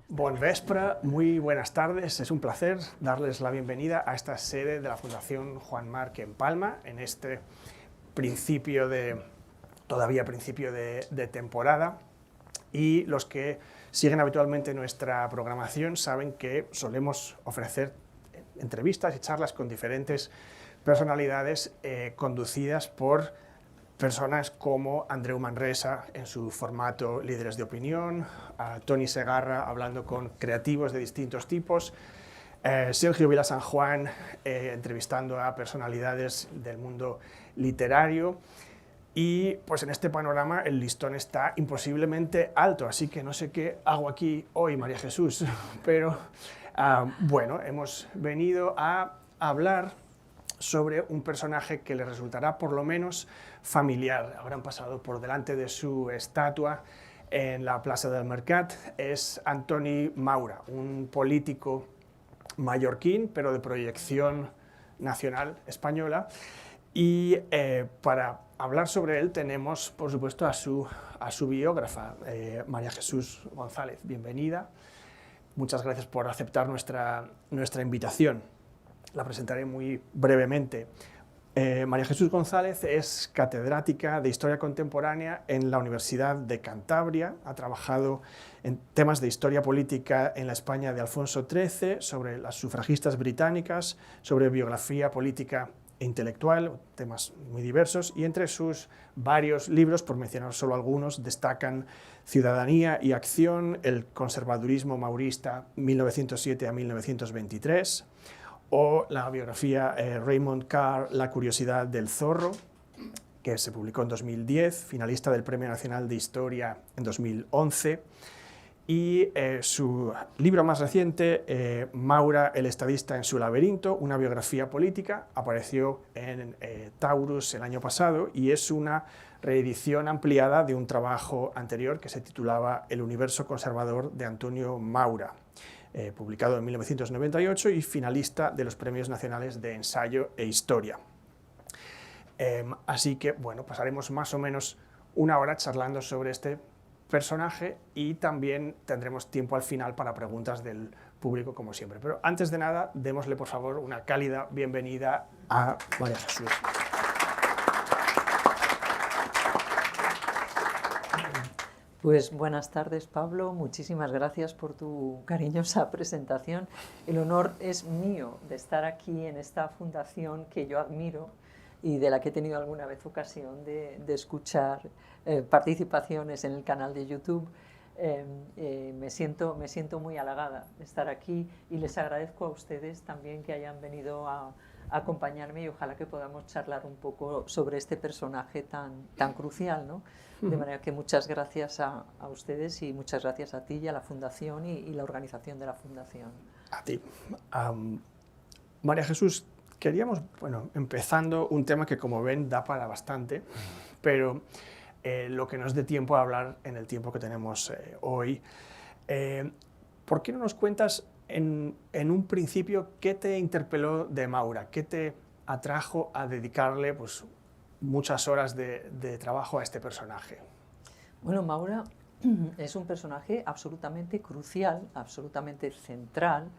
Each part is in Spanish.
Bon vespre, muy buenas tardes. Es un placer darles la bienvenida a esta sede de la Fundación Juan Marc en Palma, en este todavía principio de temporada. Y los que siguen habitualmente nuestra programación saben que solemos ofrecer entrevistas y charlas con diferentes personalidades conducidas por personas como Andreu Manresa en su formato Líderes de Opinión, a Toni Segarra hablando con creativos de distintos tipos, Sergio Vila San Juan entrevistando a personalidades del mundo literario. Y pues en este panorama el listón está imposiblemente alto, así que no sé qué hago aquí hoy, María Jesús, pero bueno, hemos venido a hablar sobre un personaje que le resultará por lo menos familiar. Habrán pasado por delante de su estatua en la Plaza del Mercat. Es Antoni Maura, un político mallorquín, pero de proyección nacional española. Y para hablar sobre él tenemos, por supuesto, a su biógrafa, María Jesús González. Bienvenida. Muchas gracias por aceptar nuestra invitación. La presentaré muy brevemente. María Jesús González es catedrática de Historia Contemporánea en la Universidad de Cantabria. Ha trabajado en temas de historia política en la España de Alfonso XIII, sobre las sufragistas británicas, sobre biografía política e intelectual, temas muy diversos, y entre sus varios libros, por mencionar solo algunos, destacan Ciudadanía y Acción, el conservadurismo maurista 1907 a 1923, o la biografía Raymond Carr, La curiosidad del zorro, que se publicó en 2010, finalista del Premio Nacional de Historia en 2011, y su libro más reciente, Maura, el estadista en su laberinto, una biografía política, apareció en Taurus el año pasado y es una reedición ampliada de un trabajo anterior que se titulaba El universo conservador de Antonio Maura, publicado en 1998 y finalista de los Premios Nacionales de Ensayo e Historia. Así que, bueno, pasaremos más o menos una hora charlando sobre este personaje y también tendremos tiempo al final para preguntas del público, como siempre. Pero antes de nada, démosle, por favor, una cálida bienvenida a María Jesús. Pues buenas tardes, Pablo. Muchísimas gracias por tu cariñosa presentación. El honor es mío de estar aquí en esta fundación que yo admiro y de la que he tenido alguna vez ocasión de escuchar participaciones en el canal de YouTube. Me siento muy halagada de estar aquí y les agradezco a ustedes también que hayan venido a acompañarme y ojalá que podamos charlar un poco sobre este personaje tan crucial, ¿no? De manera que muchas gracias a ustedes y muchas gracias a ti y a la Fundación y la organización de la Fundación. A ti. María Jesús, queríamos, bueno, empezando un tema que, como ven, da para bastante, pero lo que nos dé tiempo a hablar en el tiempo que tenemos hoy. ¿Por qué no nos cuentas en un principio qué te interpeló de Maura? ¿Qué te atrajo a dedicarle pues, muchas horas de trabajo a este personaje? Bueno, Maura es un personaje absolutamente crucial, absolutamente central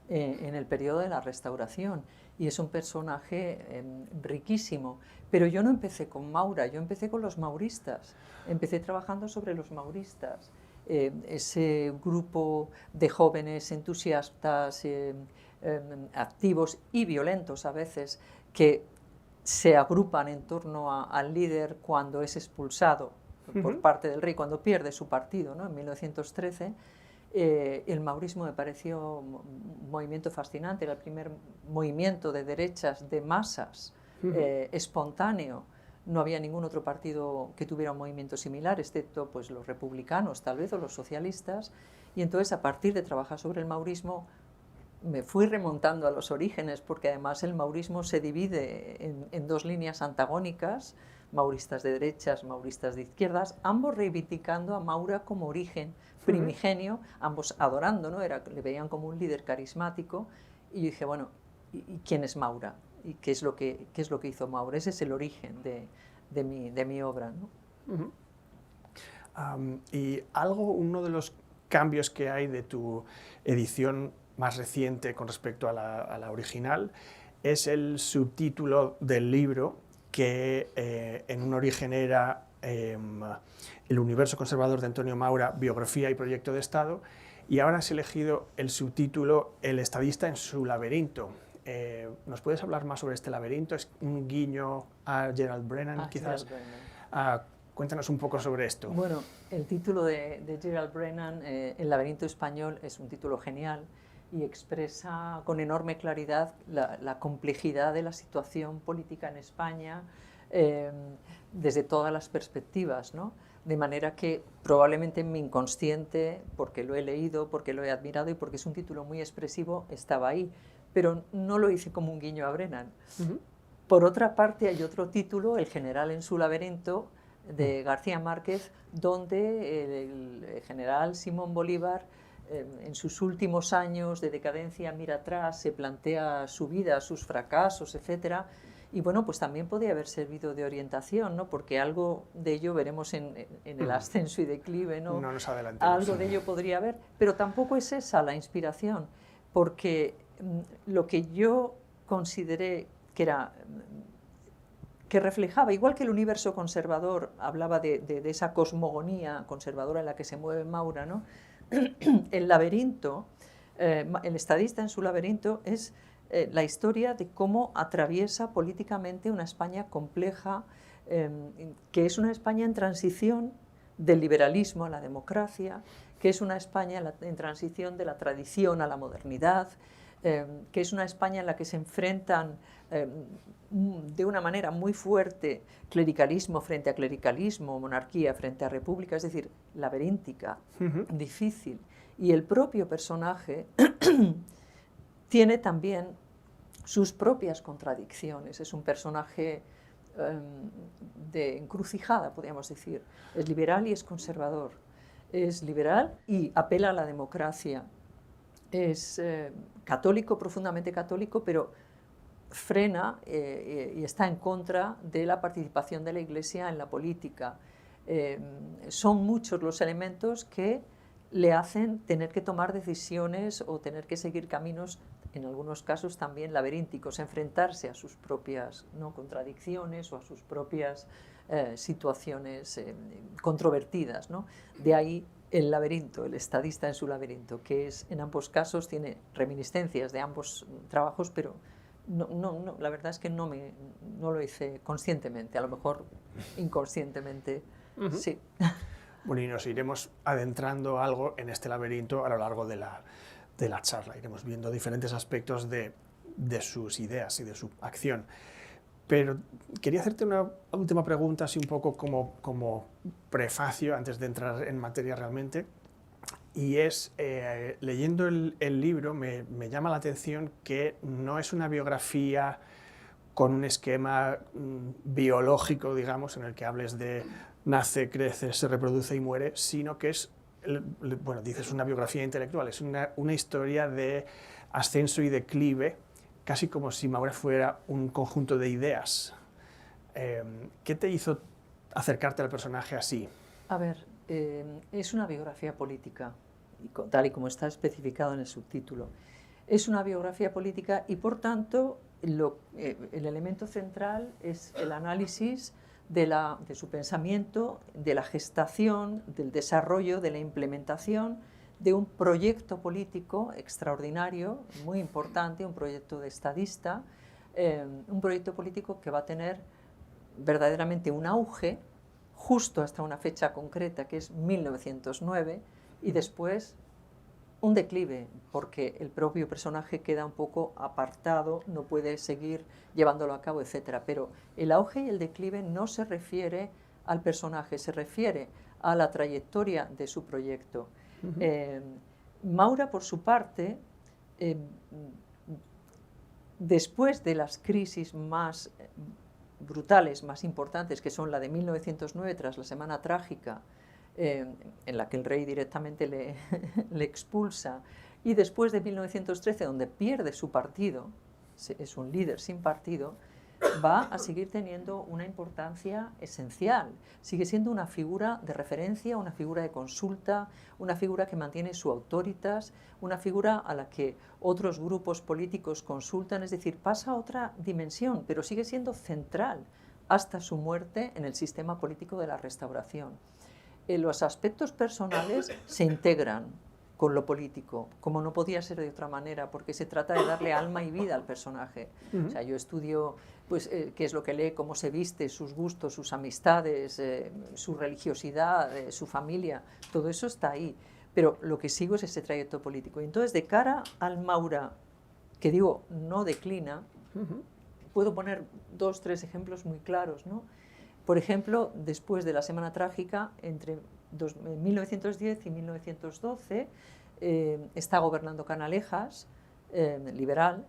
en el periodo de la Restauración y es un personaje riquísimo. Pero yo no empecé con Maura, yo empecé con los mauristas, empecé trabajando sobre los mauristas. Ese grupo de jóvenes entusiastas, activos y violentos a veces, que se agrupan en torno al líder cuando es expulsado por parte del rey, cuando pierde su partido, ¿no? En 1913, el maurismo me pareció un movimiento fascinante, era el primer movimiento de derechas, de masas, espontáneo. No había ningún otro partido que tuviera un movimiento similar, excepto pues, los republicanos tal vez o los socialistas. Y entonces, a partir de trabajar sobre el maurismo, me fui remontando a los orígenes, porque además el maurismo se divide en dos líneas antagónicas, mauristas de derechas, mauristas de izquierdas, ambos reivindicando a Maura como origen primigenio, ambos adorando, ¿no? Le veían como un líder carismático. Y yo dije, bueno, ¿y quién es Maura? ¿Y qué es lo que hizo Maura? Ese es el origen de mi obra, ¿no? Y uno de los cambios que hay de tu edición más reciente con respecto a la original es el subtítulo del libro, que en un origen era El universo conservador de Antonio Maura, biografía y proyecto de Estado, y ahora has elegido el subtítulo El estadista en su laberinto. ¿Nos puedes hablar más sobre este laberinto? ¿Es un guiño a Gerald Brennan, quizás? Gerald Brennan. Cuéntanos un poco sobre esto. Bueno, el título de Gerald Brennan, El laberinto español, es un título genial y expresa con enorme claridad la complejidad de la situación política en España desde todas las perspectivas, ¿no? De manera que probablemente en mi inconsciente, porque lo he leído, porque lo he admirado y porque es un título muy expresivo, estaba ahí, pero no lo hice como un guiño a Brennan. Por otra parte, hay otro título, El general en su laberinto, de García Márquez, donde el general Simón Bolívar, en sus últimos años de decadencia, mira atrás, se plantea su vida, sus fracasos, etcétera. Y bueno, pues también podría haber servido de orientación, ¿no? Porque algo de ello veremos en el ascenso y declive, ¿no? No nos adelantemos. Algo de ello podría haber, pero tampoco es esa la inspiración, porque lo que yo consideré que reflejaba, igual que el universo conservador hablaba de esa cosmogonía conservadora en la que se mueve Maura, ¿no? El laberinto, el estadista en su laberinto, es la historia de cómo atraviesa políticamente una España compleja, que es una España en transición del liberalismo a la democracia, que es una España en transición de la tradición a la modernidad, que es una España en la que se enfrentan de una manera muy fuerte clericalismo frente a clericalismo, monarquía frente a república, es decir, laberíntica, difícil. Y el propio personaje tiene también sus propias contradicciones, es un personaje de encrucijada, podríamos decir. Es liberal y es conservador. Es liberal y apela a la democracia. Es católico, profundamente católico, pero frena y está en contra de la participación de la Iglesia en la política. Son muchos los elementos que le hacen tener que tomar decisiones o tener que seguir caminos, en algunos casos también laberínticos, enfrentarse a sus propias, ¿no?, contradicciones o a sus propias situaciones controvertidas, ¿no? De ahí el laberinto, el estadista en su laberinto, que es, en ambos casos tiene reminiscencias de ambos trabajos, pero no, la verdad es que no lo hice conscientemente, a lo mejor inconscientemente, sí. Bueno, y nos iremos adentrando algo en este laberinto a lo largo de la charla. Iremos viendo diferentes aspectos de sus ideas y de su acción. Pero quería hacerte una última pregunta, así un poco como prefacio, antes de entrar en materia realmente. Y es, leyendo el libro, me llama la atención que no es una biografía con un esquema biológico, digamos, en el que hables de nace, crece, se reproduce y muere, sino que es, bueno, dices una biografía intelectual, es una historia de ascenso y declive, casi como si Maura fuera un conjunto de ideas. ¿Qué te hizo acercarte al personaje así? A ver, es una biografía política, tal y como está especificado en el subtítulo. Es una biografía política y, por tanto, el elemento central es el análisis de su pensamiento, de la gestación, del desarrollo, de la implementación de un proyecto político extraordinario, muy importante, un proyecto de estadista, un proyecto político que va a tener verdaderamente un auge justo hasta una fecha concreta, que es 1909, y después un declive, porque el propio personaje queda un poco apartado, no puede seguir llevándolo a cabo, etc. Pero el auge y el declive no se refiere al personaje, se refiere a la trayectoria de su proyecto. Maura, por su parte, después de las crisis más brutales, más importantes, que son la de 1909 tras la Semana Trágica, en la que el rey directamente le expulsa, y después de 1913, donde pierde su partido, es un líder sin partido, va a seguir teniendo una importancia esencial. Sigue siendo una figura de referencia, una figura de consulta, una figura que mantiene su autoritas, una figura a la que otros grupos políticos consultan, es decir, pasa a otra dimensión, pero sigue siendo central hasta su muerte en el sistema político de la Restauración. Los aspectos personales se integran con lo político, como no podía ser de otra manera, porque se trata de darle alma y vida al personaje. O sea, yo estudio pues, qué es lo que lee, cómo se viste, sus gustos, sus amistades, su religiosidad, su familia, todo eso está ahí. Pero lo que sigo es ese trayecto político. Y entonces, de cara al Maura, que digo, no declina, puedo poner 2 o 3 ejemplos muy claros, ¿no? Por ejemplo, después de la Semana Trágica, entre 1910 y 1912, está gobernando Canalejas, liberal,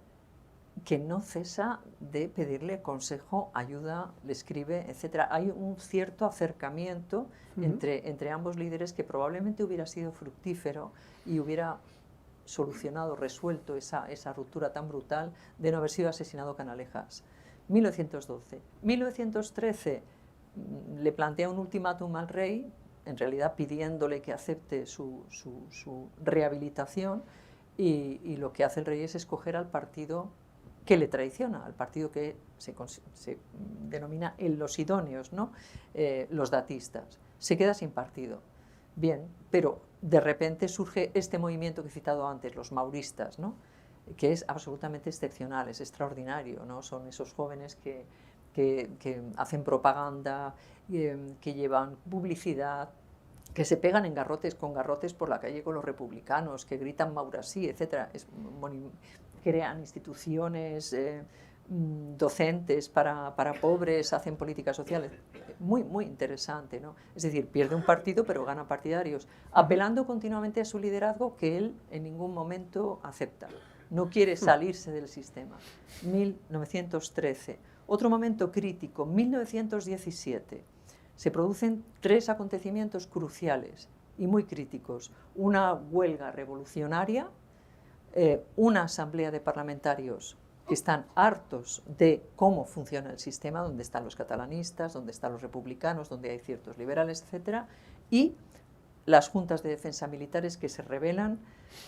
que no cesa de pedirle consejo, ayuda, le escribe, etc. Hay un cierto acercamiento entre ambos líderes que probablemente hubiera sido fructífero y hubiera solucionado, resuelto esa ruptura tan brutal de no haber sido asesinado Canalejas. 1912. 1913 le plantea un ultimátum al rey, en realidad pidiéndole que acepte su rehabilitación, y lo que hace el rey es escoger al partido que le traiciona, al partido que se denomina los idóneos, ¿no? Los datistas. Se queda sin partido. Bien, pero de repente surge este movimiento que he citado antes, los mauristas, ¿no? Que es absolutamente excepcional, es extraordinario, ¿no? Son esos jóvenes que hacen propaganda, que llevan publicidad, que se pegan en garrotes por la calle con los republicanos, que gritan Maura sí, etc. Crean instituciones docentes para pobres, hacen políticas sociales. Muy, muy interesante, ¿no? Es decir, pierde un partido pero gana partidarios, apelando continuamente a su liderazgo que él en ningún momento acepta. No quiere salirse del sistema. 1913. Otro momento crítico, 1917. Se producen 3 acontecimientos cruciales y muy críticos. Una huelga revolucionaria, una asamblea de parlamentarios que están hartos de cómo funciona el sistema, donde están los catalanistas, donde están los republicanos, donde hay ciertos liberales, etc. Y las juntas de defensa militares que se rebelan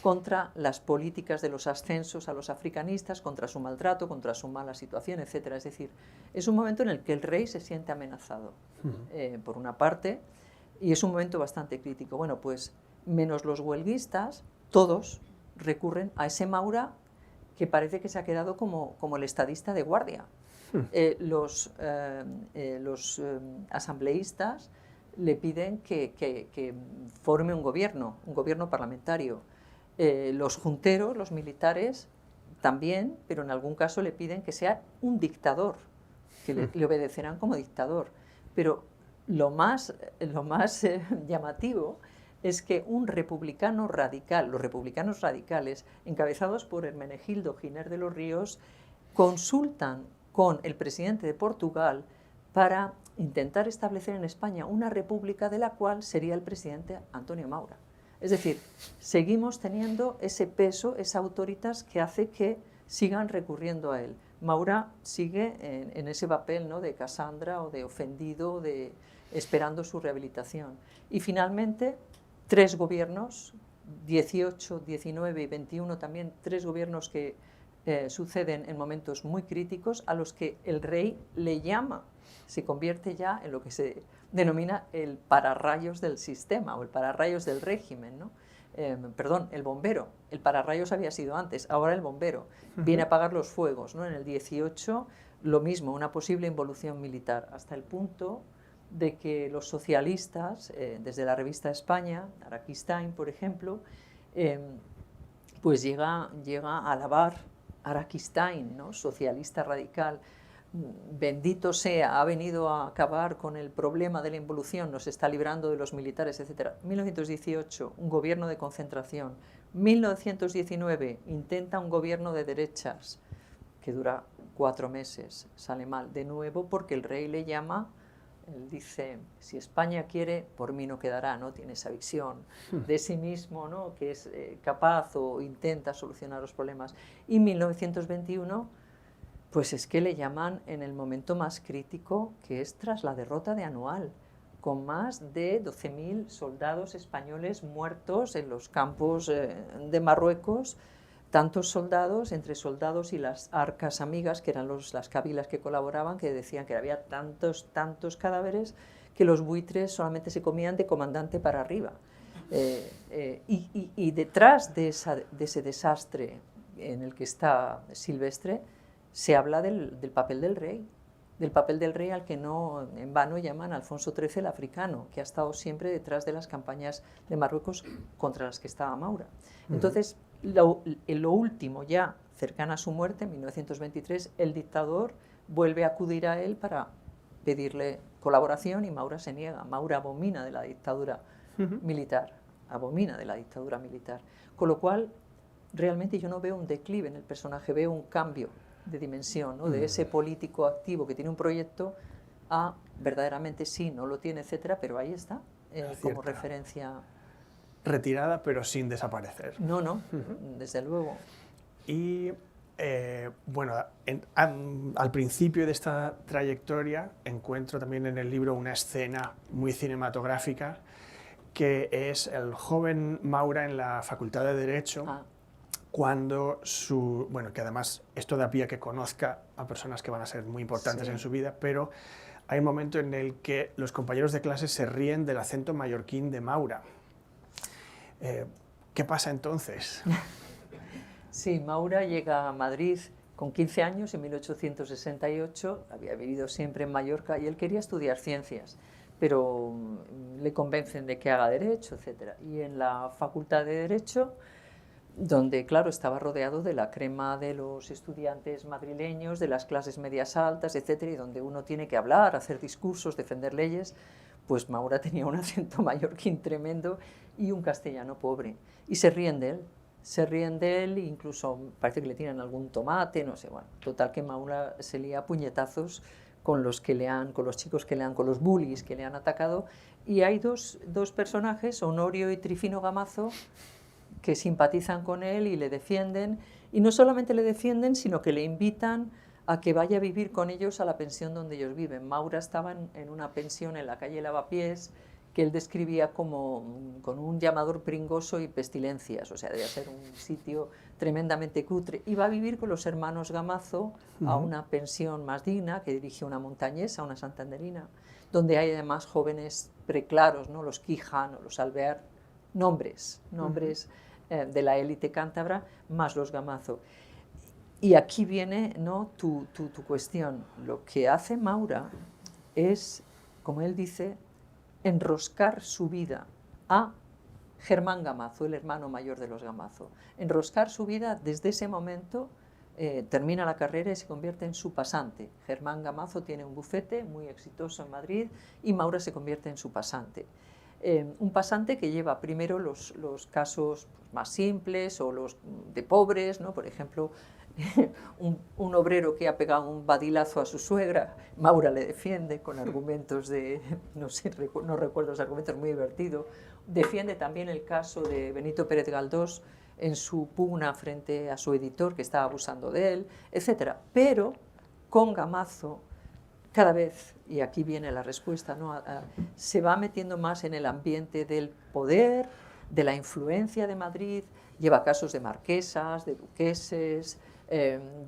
contra las políticas de los ascensos a los africanistas, contra su maltrato, contra su mala situación, etc. Es decir, es un momento en el que el rey se siente amenazado, por una parte, y es un momento bastante crítico. Bueno, pues menos los huelguistas, todos recurren a ese Maura que parece que se ha quedado como el estadista de guardia. Los asambleístas le piden que forme un gobierno parlamentario. Los junteros, los militares, también, pero en algún caso le piden que sea un dictador, que le obedecerán como dictador. Pero lo más llamativo es que un republicano radical, los republicanos radicales, encabezados por Hermenegildo Giner de los Ríos, consultan con el presidente de Portugal para intentar establecer en España una república de la cual sería el presidente Antonio Maura. Es decir, seguimos teniendo ese peso, esa autoritas que hace que sigan recurriendo a él. Maura sigue en ese papel, ¿no?, de Casandra o de ofendido, esperando su rehabilitación. Y finalmente, 3 gobiernos, 18, 19 y 21 también, 3 gobiernos que suceden en momentos muy críticos a los que el rey le llama. Se convierte ya en lo que se denomina el pararrayos del sistema o el pararrayos del régimen, ¿no? Perdón, el bombero. El pararrayos había sido antes, ahora el bombero. Viene a apagar los fuegos, ¿no? En el 18 lo mismo, una posible involución militar, hasta el punto de que los socialistas, desde la revista España, Araquistain, por ejemplo, pues llega a alabar a Araquistain, ¿no?, socialista radical. Bendito sea, ha venido a acabar con el problema de la involución, nos está librando de los militares, etc. 1918, un gobierno de concentración. 1919, intenta un gobierno de derechas, que dura 4 meses, sale mal de nuevo porque el rey le llama. Él dice, si España quiere, por mí no quedará, ¿no? Tiene esa visión de sí mismo, ¿no?, que es capaz o intenta solucionar los problemas. Y 1921, Pues es que le llaman en el momento más crítico, que es tras la derrota de Anual, con más de 12.000 soldados españoles muertos en los campos de Marruecos, tantos soldados, entre soldados y las arcas amigas, que eran las cabilas que colaboraban, que decían que había tantos cadáveres que los buitres solamente se comían de comandante para arriba. Y detrás de ese desastre en el que está Silvestre, se habla del papel del rey al que no en vano llaman Alfonso XIII el africano, que ha estado siempre detrás de las campañas de Marruecos contra las que estaba Maura. Entonces, lo último, ya cercana a su muerte, en 1923, el dictador vuelve a acudir a él para pedirle colaboración y Maura se niega. Maura abomina de la dictadura militar, con lo cual realmente yo no veo un declive en el personaje, veo un cambio de dimensión, ¿no? De ese político activo que tiene un proyecto a verdaderamente sí, no lo tiene, etcétera, pero ahí está, como referencia. Retirada, pero sin desaparecer. No, desde luego. Y bueno, al principio de esta trayectoria encuentro también en el libro una escena muy cinematográfica que es el joven Maura en la Facultad de Derecho, cuando bueno, que además esto da pie a que conozca a personas que van a ser muy importantes en su vida, pero hay un momento en el que los compañeros de clase se ríen del acento mallorquín de Maura. ¿Qué pasa entonces? Sí, Maura llega a Madrid con 15 años, en 1868, había vivido siempre en Mallorca y él quería estudiar ciencias, pero le convencen de que haga Derecho, etc. Y en la Facultad de Derecho, donde, claro, estaba rodeado de la crema de los estudiantes madrileños, de las clases medias altas, etc., y donde uno tiene que hablar, hacer discursos, defender leyes, pues Maura tenía un acento mallorquín tremendo y un castellano pobre. Y se ríen de él, incluso parece que le tiran algún tomate, no sé, bueno, total que Maura se lía a puñetazos con los chicos que con los bullies que le han atacado, y hay dos personajes, Honorio y Trifino Gamazo, que simpatizan con él y le defienden, y no solamente le defienden, sino que le invitan a que vaya a vivir con ellos a la pensión donde ellos viven. Maura estaba en una pensión en la calle Lavapiés, que él describía como con un llamador pringoso y pestilencias, o sea, debía ser un sitio tremendamente cutre. Iba a vivir con los hermanos Gamazo a una pensión más digna, que dirige una montañesa, una santanderina, donde hay además jóvenes preclaros, ¿no? Los Quijano, los Alvear, nombres de la élite cántabra, más los Gamazo. Y aquí viene, ¿no?, tu cuestión. Lo que hace Maura es, como él dice, enroscar su vida a Germán Gamazo, el hermano mayor de los Gamazo. Enroscar su vida desde ese momento, termina la carrera y se convierte en su pasante. Germán Gamazo tiene un bufete muy exitoso en Madrid y Maura se convierte en su pasante. Un pasante que lleva primero los casos más simples o los de pobres, ¿no? Por ejemplo, un obrero que ha pegado un badilazo a su suegra, Maura le defiende con argumentos no recuerdo los argumentos, muy divertido. Defiende también el caso de Benito Pérez Galdós en su pugna frente a su editor que estaba abusando de él, etc. Pero con Gamazo, cada vez, y aquí viene la respuesta, ¿no?, se va metiendo más en el ambiente del poder, de la influencia de Madrid, lleva casos de marquesas, de duqueses,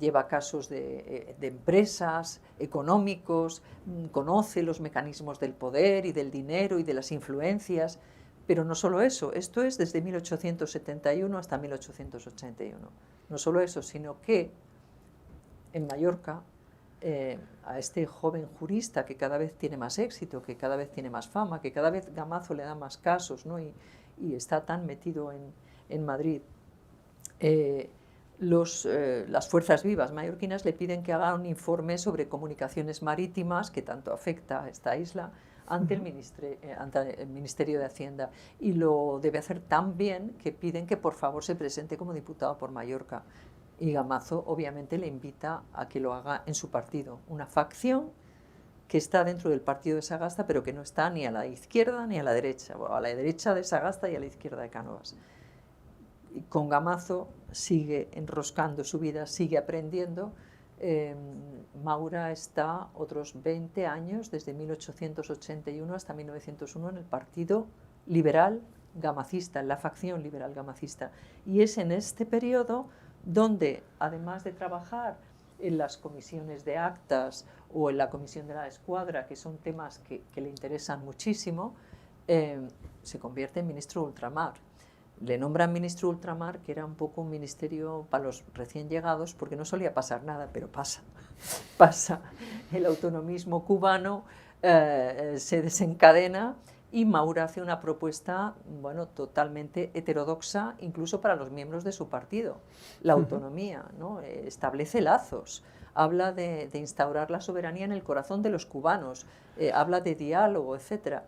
lleva casos de empresas, económicos, conoce los mecanismos del poder y del dinero y de las influencias, pero no solo eso, esto es desde 1871 hasta 1881. No solo eso, sino que en Mallorca, a este joven jurista que cada vez tiene más éxito, que cada vez tiene más fama, que cada vez Gamazo le da más casos, ¿no?, y está tan metido en Madrid, las fuerzas vivas mallorquinas le piden que haga un informe sobre comunicaciones marítimas, que tanto afecta a esta isla, ante el Ministerio de Hacienda, y lo debe hacer tan bien que piden que por favor se presente como diputado por Mallorca. Y Gamazo obviamente le invita a que lo haga en su partido, una facción que está dentro del partido de Sagasta, pero que no está ni a la izquierda ni a la derecha, o a la derecha de Sagasta y a la izquierda de Cánovas. Y con Gamazo sigue enroscando su vida, sigue aprendiendo, Maura está otros 20 años, desde 1881 hasta 1901, en el Partido Liberal Gamacista, en la facción liberal gamacista. Y es en este periodo donde, además de trabajar en las comisiones de actas o en la comisión de la escuadra, que son temas que le interesan muchísimo, se convierte en ministro de ultramar. Le nombran ministro de ultramar, que era un poco un ministerio para los recién llegados, porque no solía pasar nada, pero pasa. El autonomismo cubano se desencadena y Maura hace una propuesta, bueno, totalmente heterodoxa, incluso para los miembros de su partido. La autonomía, ¿no? Establece lazos, habla de instaurar la soberanía en el corazón de los cubanos, habla de diálogo, etc.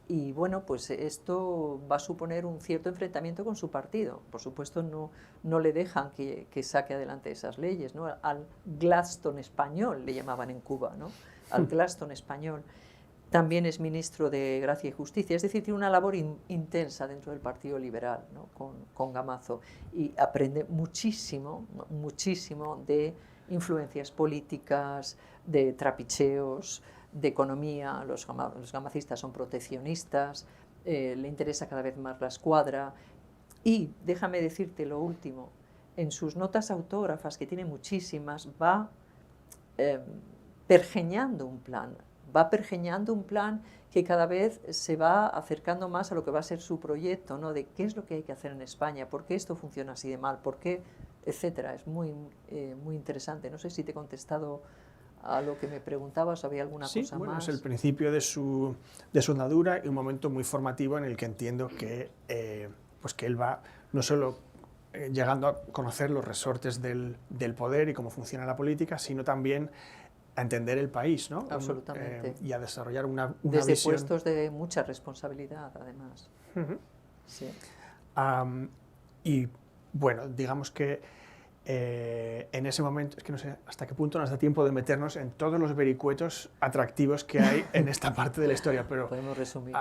Y bueno, pues esto va a suponer un cierto enfrentamiento con su partido. Por supuesto, no le dejan que saque adelante esas leyes, ¿no? Al Gladstone español le llamaban en Cuba, ¿no? Al Gladstone español. También es ministro de Gracia y Justicia, es decir, tiene una labor intensa dentro del Partido Liberal, ¿no? con Gamazo, y aprende muchísimo, muchísimo de influencias políticas, de trapicheos, de economía. Los gamacistas son proteccionistas, le interesa cada vez más la escuadra. Y déjame decirte lo último, en sus notas autógrafas, que tiene muchísimas, va pergeñando un plan que cada vez se va acercando más a lo que va a ser su proyecto, ¿no? De qué es lo que hay que hacer en España, por qué esto funciona así de mal, por qué, etcétera. Es muy interesante. No sé si te he contestado a lo que me preguntabas, ¿había alguna cosa bueno, más? Es el principio de su andadura y un momento muy formativo en el que entiendo que, pues que él va no solo llegando a conocer los resortes del poder y cómo funciona la política, sino también a entender el país, ¿no? Absolutamente. Y a desarrollar una Desde visión. puestos de mucha responsabilidad, además. Sí. Y bueno, digamos que en ese momento, es que no sé hasta qué punto nos da tiempo de meternos en todos los vericuetos atractivos que hay en esta parte de la historia, pero podemos resumir.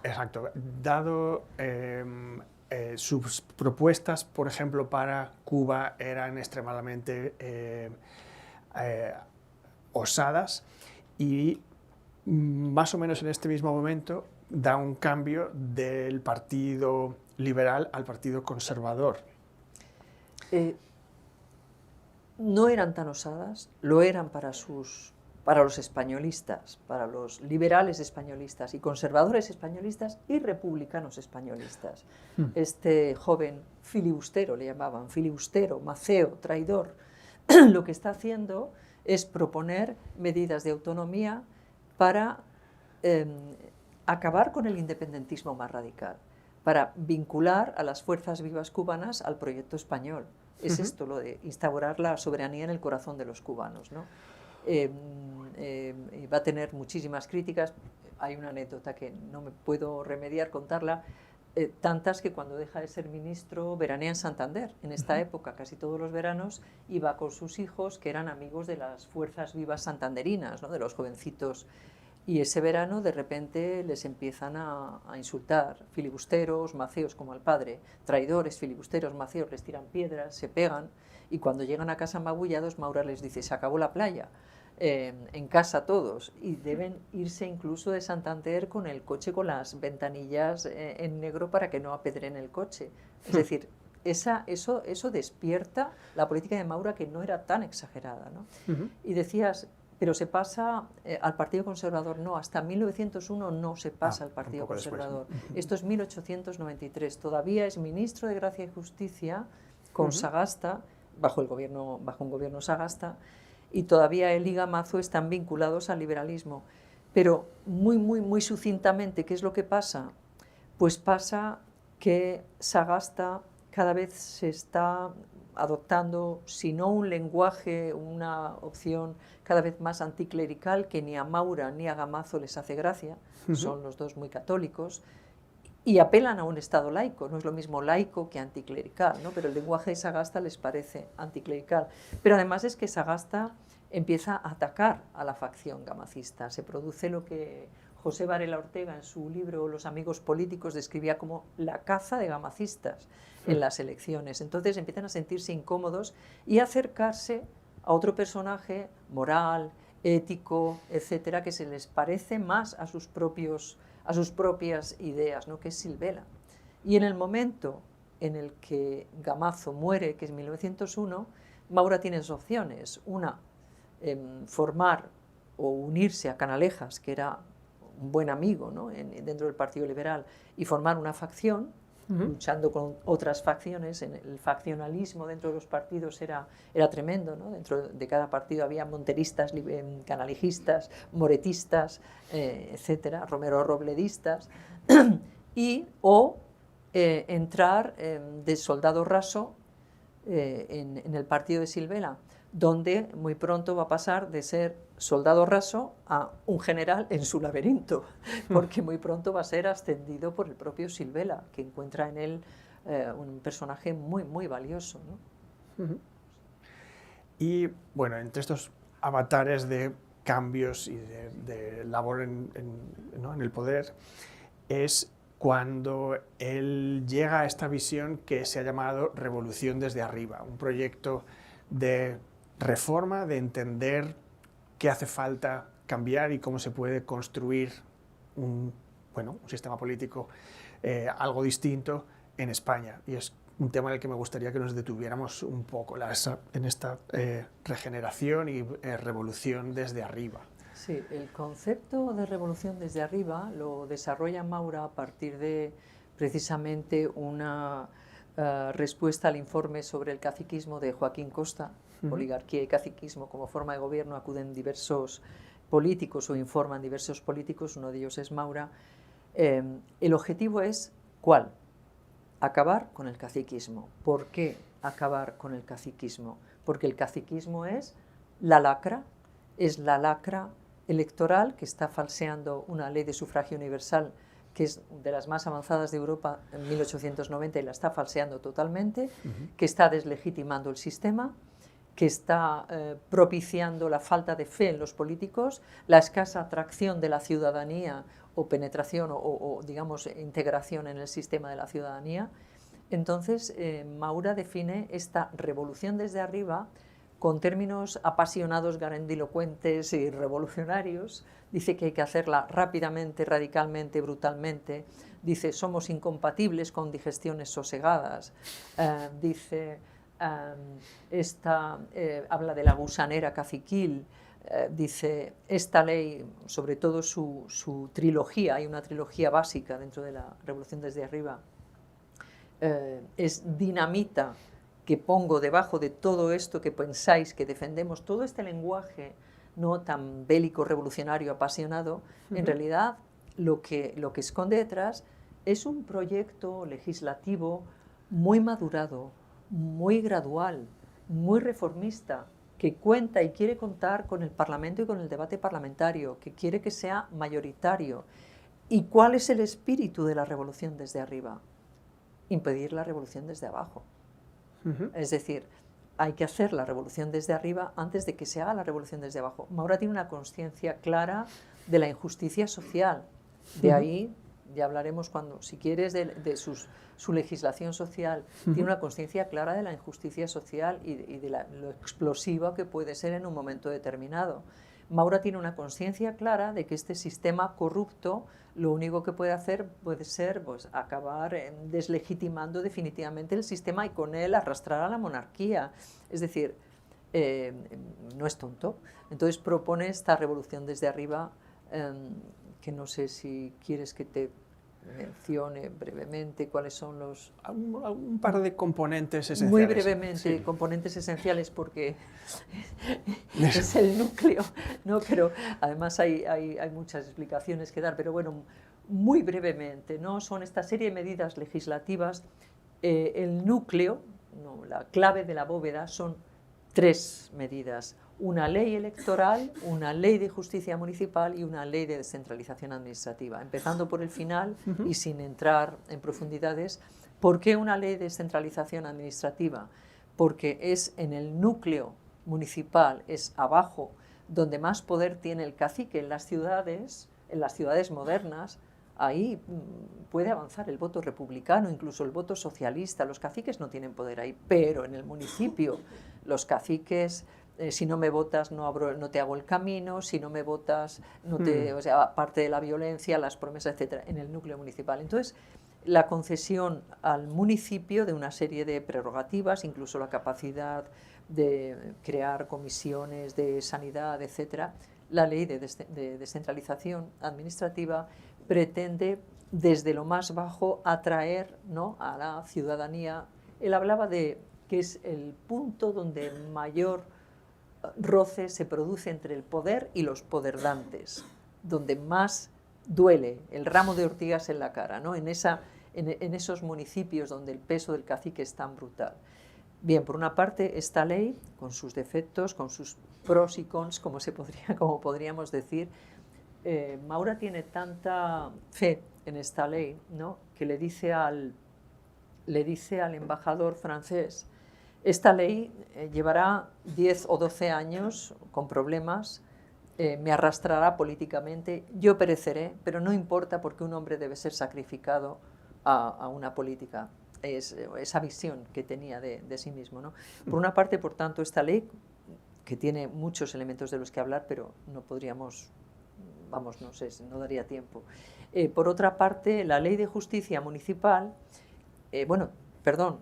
Exacto. Dado sus propuestas, por ejemplo, para Cuba eran extremadamente osadas, y más o menos en este mismo momento da un cambio del Partido Liberal al Partido Conservador. No eran tan osadas, lo eran para los españolistas, para los liberales españolistas y conservadores españolistas y republicanos españolistas. Este joven filibustero, le llamaban, filibustero, maceo, traidor, lo que está haciendo es proponer medidas de autonomía para acabar con el independentismo más radical, para vincular a las fuerzas vivas cubanas al proyecto español. Es esto, lo de instaurar la soberanía en el corazón de los cubanos, ¿no? Va a tener muchísimas críticas. Hay una anécdota que no me puedo remediar contarla, tantas que cuando deja de ser ministro veranea en Santander. En esta época, casi todos los veranos, iba con sus hijos, que eran amigos de las fuerzas vivas santanderinas, ¿no? De los jovencitos. Y ese verano, de repente, les empiezan a insultar, filibusteros, maceos, como al padre, traidores, filibusteros, maceos, les tiran piedras, se pegan, y cuando llegan a casa magullados, Maura les dice, se acabó la playa, en casa todos, y deben irse incluso de Santander con el coche con las ventanillas en negro para que no apedren el coche. Es decir, eso despierta la política de Maura, que no era tan exagerada, ¿no? Y decías, pero se pasa al Partido Conservador. No, hasta 1901 no se pasa al Partido Conservador. Esto es 1893. Todavía es ministro de Gracia y Justicia con Sagasta, bajo un gobierno Sagasta, y todavía él y Gamazo están vinculados al liberalismo. Pero muy sucintamente, ¿qué es lo que pasa? Pues pasa que Sagasta cada vez se está adoptando, si no un lenguaje, una opción cada vez más anticlerical, que ni a Maura ni a Gamazo les hace gracia, son los dos muy católicos, y apelan a un Estado laico. No es lo mismo laico que anticlerical, ¿no? Pero el lenguaje de Sagasta les parece anticlerical. Pero además es que Sagasta empieza a atacar a la facción gamacista. Se produce lo que José Varela Ortega en su libro Los amigos políticos describía como la caza de gamacistas en las elecciones. Entonces empiezan a sentirse incómodos y a acercarse a otro personaje moral, ético, etcétera, que se les parece más a sus propias ideas, ¿no?, que es Silvela. Y en el momento en el que Gamazo muere, que es 1901, Maura tiene dos opciones. Una, formar o unirse a Canalejas, que era un buen amigo, ¿no?, dentro del Partido Liberal, y formar una facción, luchando con otras facciones. El faccionalismo dentro de los partidos era tremendo, ¿no? Dentro de cada partido había monteristas, canalejistas, moretistas, etcétera, Romero Robledistas, o entrar de soldado raso en el partido de Silvela, donde muy pronto va a pasar de ser soldado raso a un general en su laberinto, porque muy pronto va a ser ascendido por el propio Silvela, que encuentra en él un personaje muy, muy valioso, ¿no? Y bueno, entre estos avatares de cambios y de labor ¿no?, en el poder, es cuando él llega a esta visión que se ha llamado Revolución desde arriba, un proyecto de reforma, de entender qué hace falta cambiar y cómo se puede construir un sistema político algo distinto en España. Y es un tema en el que me gustaría que nos detuviéramos un poco en esta regeneración y revolución desde arriba. Sí, el concepto de revolución desde arriba lo desarrolla Maura a partir de precisamente una respuesta al informe sobre el caciquismo de Joaquín Costa. Oligarquía y caciquismo como forma de gobierno, acuden diversos políticos o informan diversos políticos, uno de ellos es Maura. El objetivo es, ¿cuál? Acabar con el caciquismo. ¿Por qué acabar con el caciquismo? Porque el caciquismo es la lacra electoral que está falseando una ley de sufragio universal que es de las más avanzadas de Europa en 1890 y la está falseando totalmente, que está deslegitimando el sistema, que está propiciando la falta de fe en los políticos, la escasa atracción de la ciudadanía o penetración o digamos, integración en el sistema de la ciudadanía. Entonces, Maura define esta revolución desde arriba con términos apasionados, grandilocuentes y revolucionarios. Dice que hay que hacerla rápidamente, radicalmente, brutalmente. Dice, somos incompatibles con digestiones sosegadas. Habla de la gusanera caciquil. Dice, esta ley, sobre todo su trilogía, hay una trilogía básica dentro de la Revolución desde arriba, es dinamita que pongo debajo de todo esto que pensáis, que defendemos, todo este lenguaje no tan bélico, revolucionario, apasionado, en realidad lo que esconde detrás es un proyecto legislativo muy madurado, muy gradual, muy reformista, que cuenta y quiere contar con el Parlamento y con el debate parlamentario, que quiere que sea mayoritario. ¿Y cuál es el espíritu de la revolución desde arriba? Impedir la revolución desde abajo. Es decir, hay que hacer la revolución desde arriba antes de que se haga la revolución desde abajo. Maura tiene una conciencia clara de la injusticia social. De ahí, ya hablaremos cuando, si quieres, de su legislación social. Tiene una conciencia clara de la injusticia social y de lo explosiva que puede ser en un momento determinado. Maura tiene una conciencia clara de que este sistema corrupto lo único que puede hacer puede ser pues, acabar deslegitimando definitivamente el sistema y con él arrastrar a la monarquía. Es decir, no es tonto. Entonces propone esta revolución desde arriba, que no sé si quieres que te mencione brevemente cuáles son los... Un par de componentes esenciales. Muy brevemente, sí. Componentes esenciales porque es el núcleo, ¿no? Pero además hay muchas explicaciones que dar, pero bueno, muy brevemente, ¿no? Son esta serie de medidas legislativas, el núcleo, no, la clave de la bóveda son 3 medidas. Una ley electoral, una ley de justicia municipal y una ley de descentralización administrativa. Empezando por el final y sin entrar en profundidades, ¿por qué una ley de descentralización administrativa? Porque es en el núcleo municipal, es abajo, donde más poder tiene el cacique. En las ciudades modernas, ahí puede avanzar el voto republicano, incluso el voto socialista. Los caciques no tienen poder ahí, pero en el municipio los caciques si no me votas no te hago el camino, si no me votas no te, o sea, aparte de la violencia, las promesas, etcétera, en el núcleo municipal. Entonces, la concesión al municipio de una serie de prerrogativas, incluso la capacidad de crear comisiones de sanidad, etcétera. La ley de descentralización administrativa pretende desde lo más bajo atraer, ¿no?, a la ciudadanía. Él hablaba de que es el punto donde mayor roce se produce entre el poder y los poderdantes, donde más duele el ramo de ortigas en la cara, ¿no?, en esos municipios donde el peso del cacique es tan brutal. Bien, por una parte, esta ley, con sus defectos, con sus pros y cons, como podríamos decir, Maura tiene tanta fe en esta ley, ¿no?, que le dice al embajador francés: esta ley llevará 10 o 12 años con problemas, me arrastrará políticamente, yo pereceré, pero no importa porque un hombre debe ser sacrificado a una política. Esa visión que tenía de sí mismo, ¿no? Por una parte, por tanto, esta ley, que tiene muchos elementos de los que hablar, pero no podríamos, vamos, no sé, no daría tiempo. Por otra parte, la ley de justicia municipal,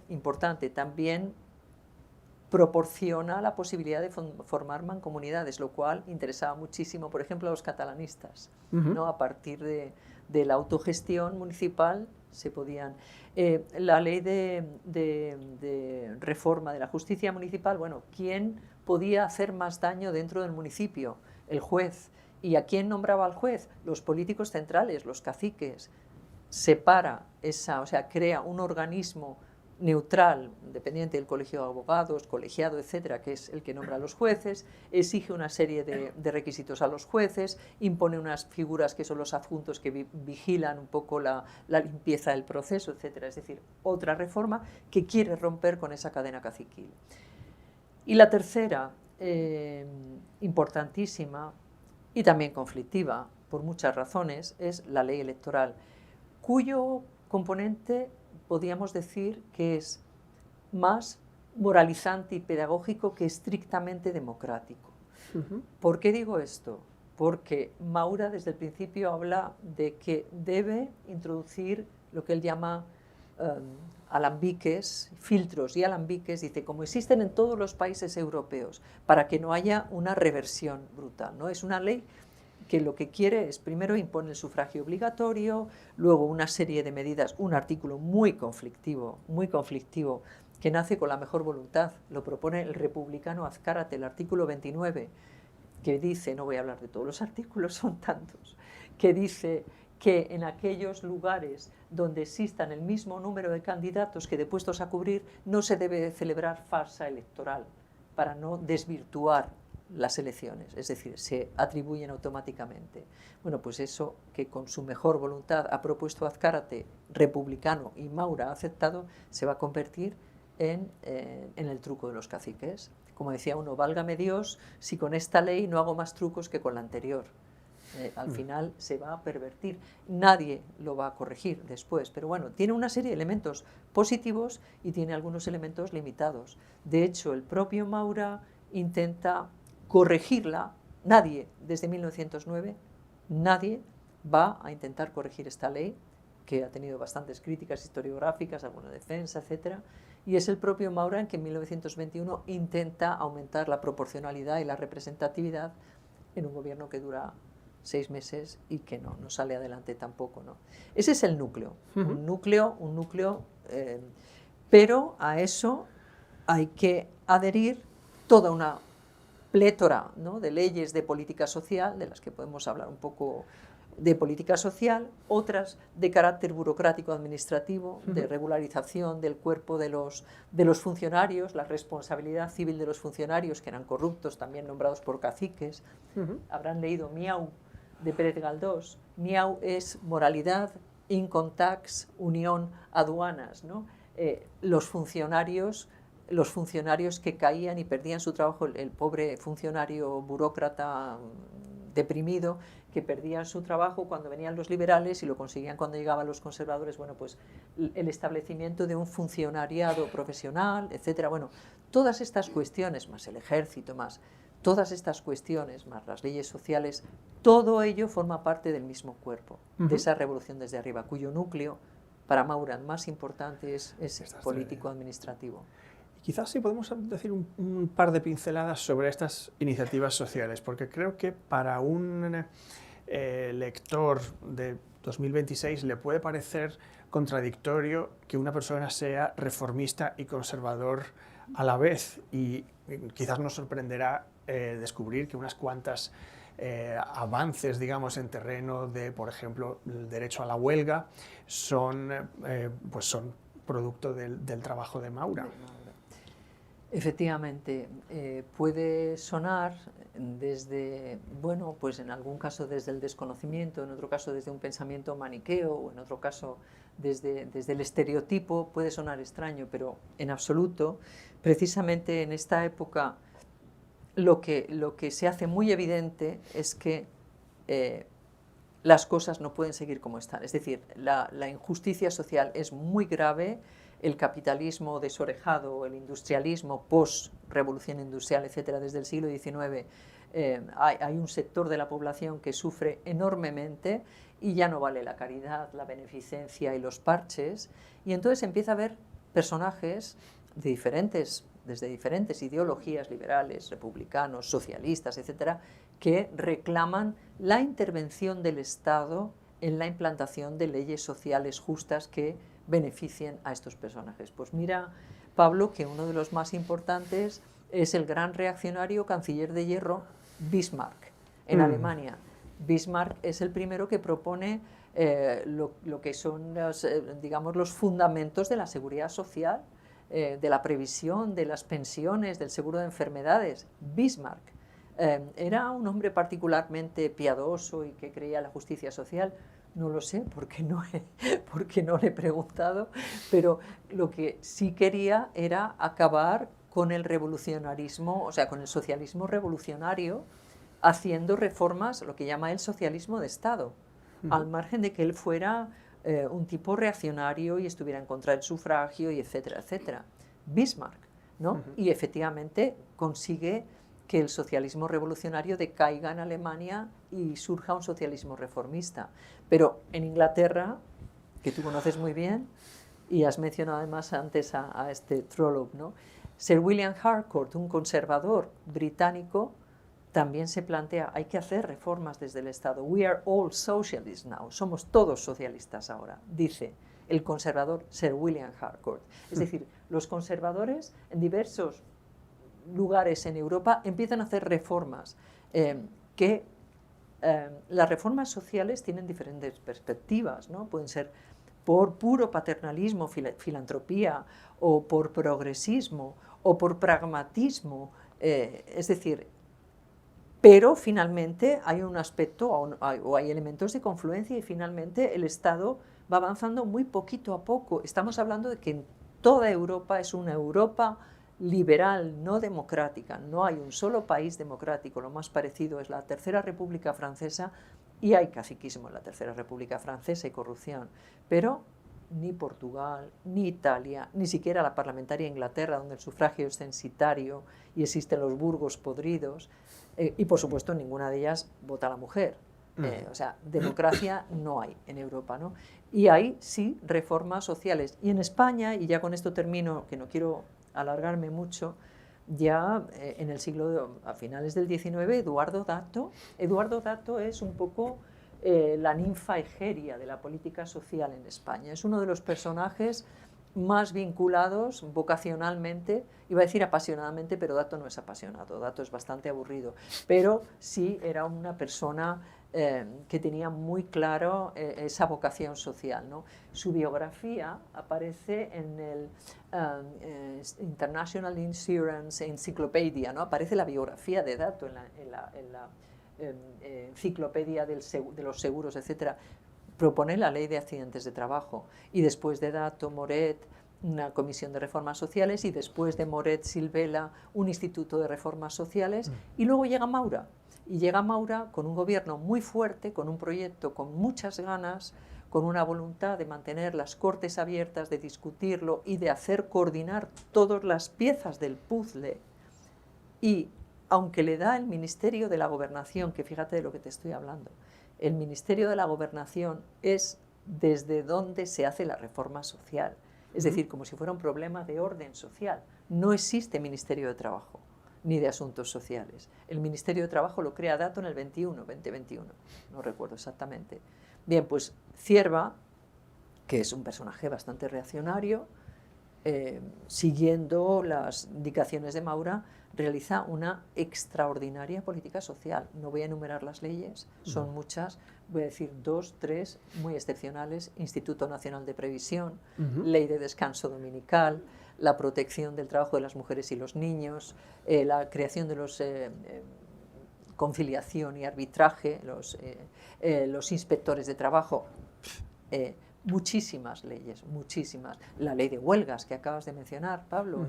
importante, también proporciona la posibilidad de formar mancomunidades, lo cual interesaba muchísimo, por ejemplo, a los catalanistas, ¿no? A partir de la autogestión municipal se podían... la ley de reforma de la justicia municipal, bueno, ¿quién podía hacer más daño dentro del municipio? El juez. ¿Y a quién nombraba al juez? Los políticos centrales, los caciques. Separa crea un organismo neutral, dependiente del colegio de abogados, colegiado, etcétera, que es el que nombra a los jueces, exige una serie de requisitos a los jueces, impone unas figuras que son los adjuntos que vigilan un poco la limpieza del proceso, etcétera. Es decir, otra reforma que quiere romper con esa cadena caciquil. Y la tercera, importantísima y también conflictiva por muchas razones, es la ley electoral, cuyo componente podríamos decir que es más moralizante y pedagógico que estrictamente democrático. ¿Por qué digo esto? Porque Maura desde el principio habla de que debe introducir lo que él llama alambiques, filtros y alambiques, dice, como existen en todos los países europeos, para que no haya una reversión brutal, ¿no? Es una ley que lo que quiere es, primero, impone el sufragio obligatorio, luego una serie de medidas, un artículo muy conflictivo, que nace con la mejor voluntad, lo propone el republicano Azcárate, el artículo 29, que dice, no voy a hablar de todos los artículos, son tantos, que dice que en aquellos lugares donde existan el mismo número de candidatos que de puestos a cubrir, no se debe celebrar farsa electoral, para no desvirtuar las elecciones, es decir, se atribuyen automáticamente. Bueno, pues eso que con su mejor voluntad ha propuesto Azcárate, republicano, y Maura ha aceptado, se va a convertir en el truco de los caciques. Como decía uno, válgame Dios, si con esta ley no hago más trucos que con la anterior. Al final se va a pervertir, nadie lo va a corregir después, pero bueno, tiene una serie de elementos positivos y tiene algunos elementos limitados. De hecho, el propio Maura intenta corregirla. Nadie, desde 1909, nadie va a intentar corregir esta ley, que ha tenido bastantes críticas historiográficas, alguna defensa, etcétera, y es el propio Maura en que en 1921 intenta aumentar la proporcionalidad y la representatividad en un gobierno que dura 6 meses y que no sale adelante tampoco, ¿no? Ese es el núcleo, un núcleo, pero a eso hay que adherir toda una plétora, ¿no?, de leyes de política social, de las que podemos hablar un poco de política social, otras de carácter burocrático administrativo, de regularización del cuerpo de los funcionarios, la responsabilidad civil de los funcionarios, que eran corruptos, también nombrados por caciques. Habrán leído Miau, de Pérez Galdós. Miau es moralidad, income tax, unión, aduanas, ¿no? Los funcionarios que caían y perdían su trabajo, el pobre funcionario burócrata deprimido, que perdían su trabajo cuando venían los liberales y lo conseguían cuando llegaban los conservadores. Bueno, pues el establecimiento de un funcionariado profesional, etcétera. Bueno, todas estas cuestiones, más el ejército, más todas estas cuestiones, más las leyes sociales, todo ello forma parte del mismo cuerpo, de esa revolución desde arriba, cuyo núcleo, para Maura, más importante es político-administrativo. Quizás sí podemos decir un par de pinceladas sobre estas iniciativas sociales, porque creo que para un lector de 2026 le puede parecer contradictorio que una persona sea reformista y conservador a la vez, y quizás nos sorprenderá descubrir que unas cuantas avances, digamos, en terreno de, por ejemplo, el derecho a la huelga son producto del trabajo de Maura. Efectivamente, puede sonar desde, bueno, pues en algún caso desde el desconocimiento, en otro caso desde un pensamiento maniqueo, o en otro caso desde el estereotipo, puede sonar extraño, pero en absoluto. Precisamente en esta época lo que se hace muy evidente es que las cosas no pueden seguir como están. Es decir, la injusticia social es muy grave. El capitalismo desorejado, el industrialismo, post-revolución industrial, etcétera, desde el siglo XIX, hay un sector de la población que sufre enormemente y ya no vale la caridad, la beneficencia y los parches. Y entonces empieza a haber personajes desde diferentes ideologías liberales, republicanos, socialistas, etcétera, que reclaman la intervención del Estado en la implantación de leyes sociales justas que beneficien a estos personajes. Pues mira, Pablo, que uno de los más importantes es el gran reaccionario canciller de hierro Bismarck, en Alemania. Bismarck es el primero que propone lo que son digamos, los fundamentos de la seguridad social, de la previsión, de las pensiones, del seguro de enfermedades. Bismarck era un hombre particularmente piadoso y que creía en la justicia social. No lo sé, porque no le he preguntado, pero lo que sí quería era acabar con el revolucionarismo, o sea, con el socialismo revolucionario, haciendo reformas, lo que llama el socialismo de Estado, al margen de que él fuera un tipo reaccionario y estuviera en contra del sufragio, y etcétera, etcétera. Bismarck, ¿no? Y efectivamente consigue que el socialismo revolucionario decaiga en Alemania y surja un socialismo reformista. Pero en Inglaterra, que tú conoces muy bien, y has mencionado además antes a este Trollope, ¿no? Sir William Harcourt, un conservador británico, también se plantea, hay que hacer reformas desde el Estado. We are all socialists now, somos todos socialistas ahora, dice el conservador Sir William Harcourt. Es decir, los conservadores en diversos lugares en Europa empiezan a hacer reformas las reformas sociales tienen diferentes perspectivas, ¿no? Pueden ser por puro paternalismo, filantropía, o por progresismo, o por pragmatismo, es decir, pero finalmente hay un aspecto o hay elementos de confluencia y finalmente el Estado va avanzando muy poquito a poco. Estamos hablando de que en toda Europa es una Europa liberal, no democrática. No hay un solo país democrático. Lo más parecido es la Tercera República Francesa, y hay caciquismo en la Tercera República Francesa y corrupción. Pero ni Portugal, ni Italia, ni siquiera la parlamentaria Inglaterra, donde el sufragio es censitario y existen los burgos podridos, y por supuesto en ninguna de ellas vota la mujer. O sea, democracia no hay en Europa, ¿no? Y hay, sí, reformas sociales. Y en España, y ya con esto termino, que no quiero alargarme mucho, ya en el siglo, a finales del XIX, Eduardo Dato es un poco la ninfa egeria de la política social en España. Es uno de los personajes más vinculados vocacionalmente, iba a decir apasionadamente, pero Dato no es apasionado, Dato es bastante aburrido, pero sí era una persona que tenía muy claro esa vocación social, ¿no? Su biografía aparece en el International Insurance Encyclopedia, ¿no? Aparece la biografía de Dato en la enciclopedia de los seguros, etc. Propone la ley de accidentes de trabajo, y después de Dato, Moret, una comisión de reformas sociales, y después de Moret, Silvela, un instituto de reformas sociales, y luego llega Maura. Y llega Maura con un gobierno muy fuerte, con un proyecto con muchas ganas, con una voluntad de mantener las Cortes abiertas, de discutirlo y de hacer coordinar todas las piezas del puzzle. Y aunque le da el Ministerio de la Gobernación, que fíjate de lo que te estoy hablando, el Ministerio de la Gobernación es desde donde se hace la reforma social, es decir, como si fuera un problema de orden social. No existe Ministerio de Trabajo ni de Asuntos Sociales. El Ministerio de Trabajo lo crea Dato en el 2021, no recuerdo exactamente. Bien, pues Cierva, que es un personaje bastante reaccionario, siguiendo las indicaciones de Maura, realiza una extraordinaria política social. No voy a enumerar las leyes, son muchas, voy a decir 2, 3 muy excepcionales: Instituto Nacional de Previsión, Ley de Descanso Dominical, la protección del trabajo de las mujeres y los niños, la creación de los conciliación y arbitraje, los inspectores de trabajo, muchísimas leyes, muchísimas. La ley de huelgas que acabas de mencionar, Pablo,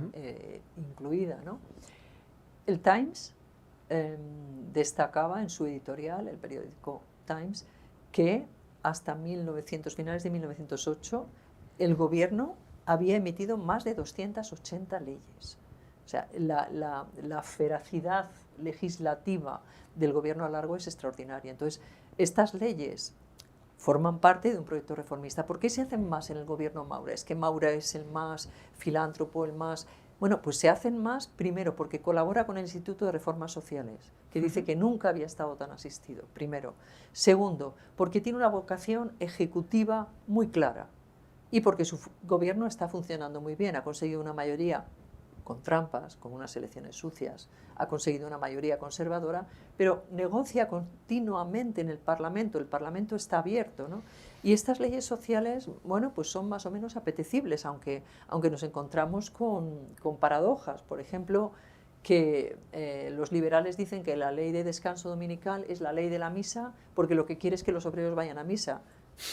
incluida, ¿no? El Times destacaba en su editorial, el periódico Times, que hasta finales de 1908 el gobierno había emitido más de 280 leyes. O sea, la veracidad legislativa del gobierno a largo es extraordinaria. Entonces, estas leyes forman parte de un proyecto reformista. ¿Por qué se hacen más en el gobierno Maura? ¿Es que Maura es el más filántropo, el más...? Bueno, pues se hacen más, primero, porque colabora con el Instituto de Reformas Sociales, que dice que nunca había estado tan asistido, primero. Segundo, porque tiene una vocación ejecutiva muy clara y porque su gobierno está funcionando muy bien. Ha conseguido una mayoría con trampas, con unas elecciones sucias, ha conseguido una mayoría conservadora, pero negocia continuamente en el Parlamento está abierto, ¿no? Y estas leyes sociales, bueno, pues son más o menos apetecibles, aunque nos encontramos con paradojas. Por ejemplo, que los liberales dicen que la ley de descanso dominical es la ley de la misa porque lo que quiere es que los obreros vayan a misa,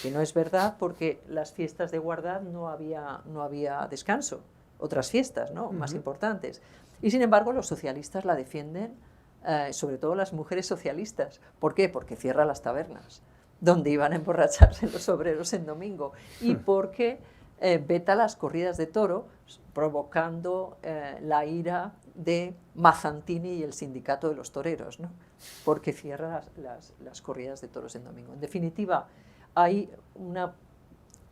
que no es verdad, porque las fiestas de Guardad no había descanso, otras fiestas, ¿no?, más importantes. Y sin embargo los socialistas la defienden, sobre todo las mujeres socialistas. ¿Por qué? Porque cierra las tabernas donde iban a emborracharse los obreros en domingo, y porque veta las corridas de toro, provocando la ira de Mazzantini y el sindicato de los toreros, ¿no?, porque cierra las corridas de toros en domingo. En definitiva, hay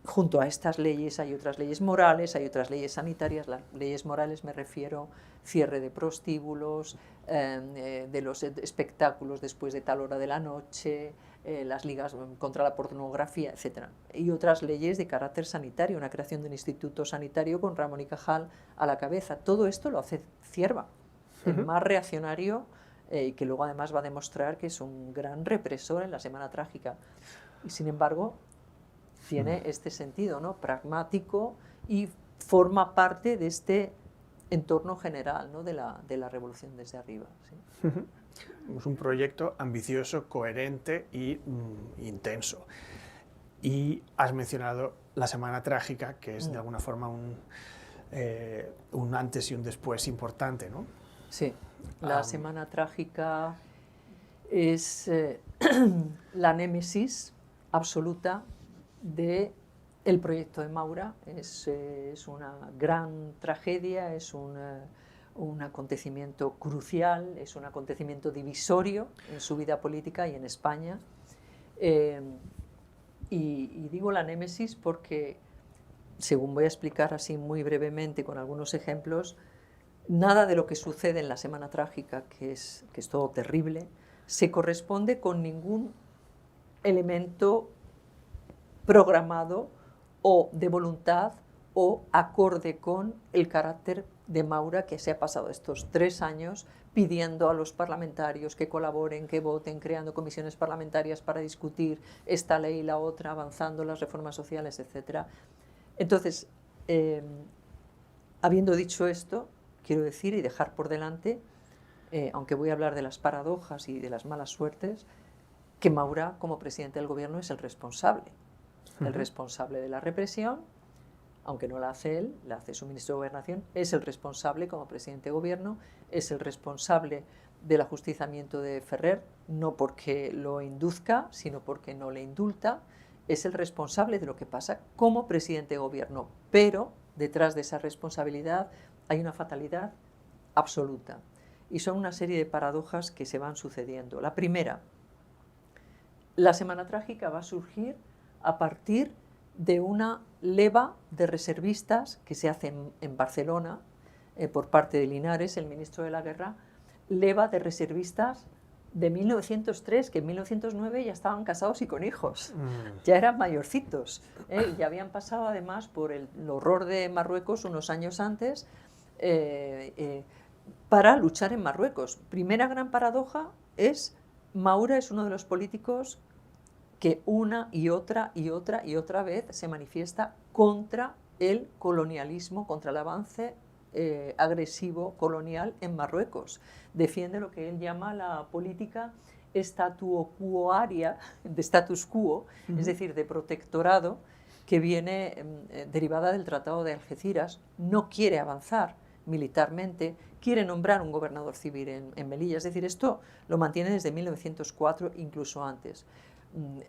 junto a estas leyes hay otras leyes morales, hay otras leyes sanitarias. Las leyes morales me refiero cierre de prostíbulos, de los espectáculos después de tal hora de la noche, las ligas contra la pornografía, etc. Y otras leyes de carácter sanitario, una creación de un instituto sanitario con Ramón y Cajal a la cabeza. Todo esto lo hace Cierva, el más reaccionario, que luego además va a demostrar que es un gran represor en la Semana Trágica. Y sin embargo, tiene este sentido, ¿no?, pragmático, y forma parte de este entorno general, ¿no?, de la revolución desde arriba. ¿Sí? Es un proyecto ambicioso, coherente y intenso. Y has mencionado la Semana Trágica, que es de alguna forma un antes y un después importante, ¿no? Sí, la Semana Trágica es la némesis absoluta del proyecto de Maura. Es una gran tragedia, es un acontecimiento crucial, es un acontecimiento divisorio en su vida política y en España. Y digo la némesis porque, según voy a explicar así muy brevemente con algunos ejemplos, nada de lo que sucede en la Semana Trágica, que es todo terrible, se corresponde con ningún elemento programado o de voluntad o acorde con el carácter de Maura, que se ha pasado estos 3 años pidiendo a los parlamentarios que colaboren, que voten, creando comisiones parlamentarias para discutir esta ley y la otra, avanzando las reformas sociales, etc. Entonces, habiendo dicho esto, quiero decir y dejar por delante, aunque voy a hablar de las paradojas y de las malas suertes, que Maura, como presidente del gobierno, es el responsable de la represión, aunque no la hace él, la hace su ministro de Gobernación. Es el responsable como presidente de gobierno, es el responsable del ajusticiamiento de Ferrer, no porque lo induzca, sino porque no le indulta, es el responsable de lo que pasa como presidente de gobierno, pero detrás de esa responsabilidad hay una fatalidad absoluta. Y son una serie de paradojas que se van sucediendo. La primera, la Semana Trágica va a surgir a partir de una leva de reservistas que se hace en Barcelona por parte de Linares, el ministro de la Guerra, leva de reservistas de 1903, que en 1909 ya estaban casados y con hijos, ya eran mayorcitos, y ya habían pasado además por el horror de Marruecos unos años antes para luchar en Marruecos. Primera gran paradoja es, Maura es uno de los políticos que una y otra vez se manifiesta contra el colonialismo, contra el avance agresivo colonial en Marruecos. Defiende lo que él llama la política statuquoaria, de status quo, es decir, de protectorado, que viene derivada del Tratado de Algeciras. No quiere avanzar militarmente, quiere nombrar un gobernador civil en Melilla. Es decir, esto lo mantiene desde 1904, incluso antes.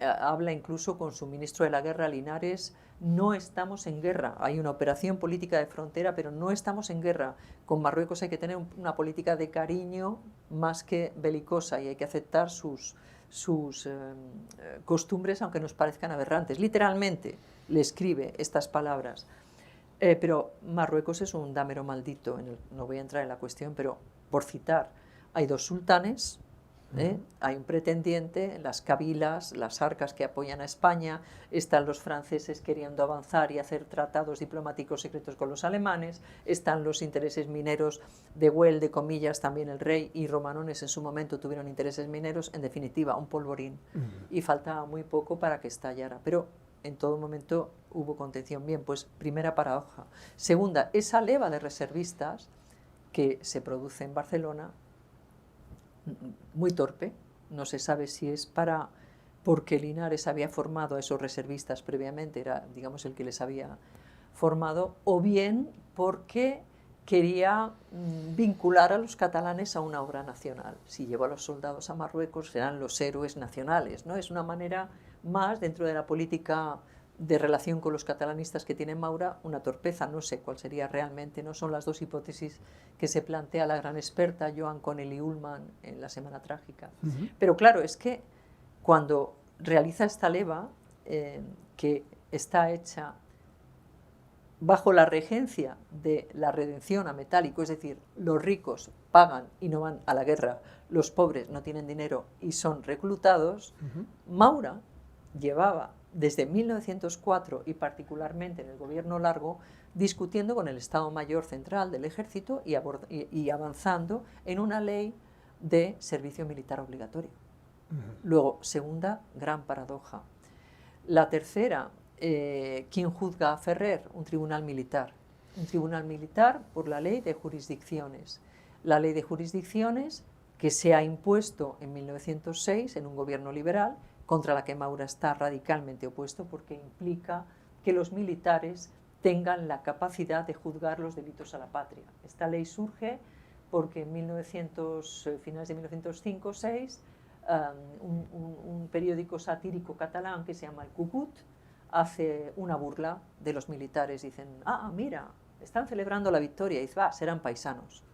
Habla incluso con su ministro de la Guerra, Linares: no estamos en guerra, hay una operación política de frontera, pero no estamos en guerra. Con Marruecos hay que tener una política de cariño más que belicosa, y hay que aceptar sus costumbres, aunque nos parezcan aberrantes. Literalmente le escribe estas palabras. Pero Marruecos es un dámero maldito, no voy a entrar en la cuestión, pero por citar, hay dos sultanes, hay un pretendiente, las cabilas, las arcas que apoyan a España, están los franceses queriendo avanzar y hacer tratados diplomáticos secretos con los alemanes, están los intereses mineros de Güell, de comillas, también el rey y Romanones en su momento tuvieron intereses mineros, en definitiva, un polvorín. Y faltaba muy poco para que estallara, pero en todo momento hubo contención. Bien, pues primera paradoja. Segunda, esa leva de reservistas que se produce en Barcelona, muy torpe, no se sabe si es porque Linares había formado a esos reservistas previamente, era, digamos, el que les había formado, o bien porque quería vincular a los catalanes a una obra nacional. Si llevó a los soldados a Marruecos, serán los héroes nacionales, ¿no? Es una manera más, dentro de la política de relación con los catalanistas que tiene Maura, una torpeza. No sé cuál sería realmente, no son las dos hipótesis que se plantea la gran experta Joan Connelly Ullmann en La Semana Trágica. Pero claro, es que cuando realiza esta leva, que está hecha bajo la regencia de la redención a metálico, es decir, los ricos pagan y no van a la guerra, los pobres no tienen dinero y son reclutados, Maura llevaba desde 1904 y particularmente en el gobierno largo discutiendo con el Estado Mayor Central del Ejército y avanzando en una ley de servicio militar obligatorio. Luego, segunda gran paradoja. La tercera, ¿quién juzga a Ferrer? Un tribunal militar. Un tribunal militar por la ley de jurisdicciones. La ley de jurisdicciones que se ha impuesto en 1906 en un gobierno liberal, contra la que Maura está radicalmente opuesto, porque implica que los militares tengan la capacidad de juzgar los delitos a la patria. Esta ley surge porque en finales de 1905-6 un periódico satírico catalán que se llama El Cucut hace una burla de los militares. Dicen: mira, están celebrando la victoria, y dice, serán paisanos.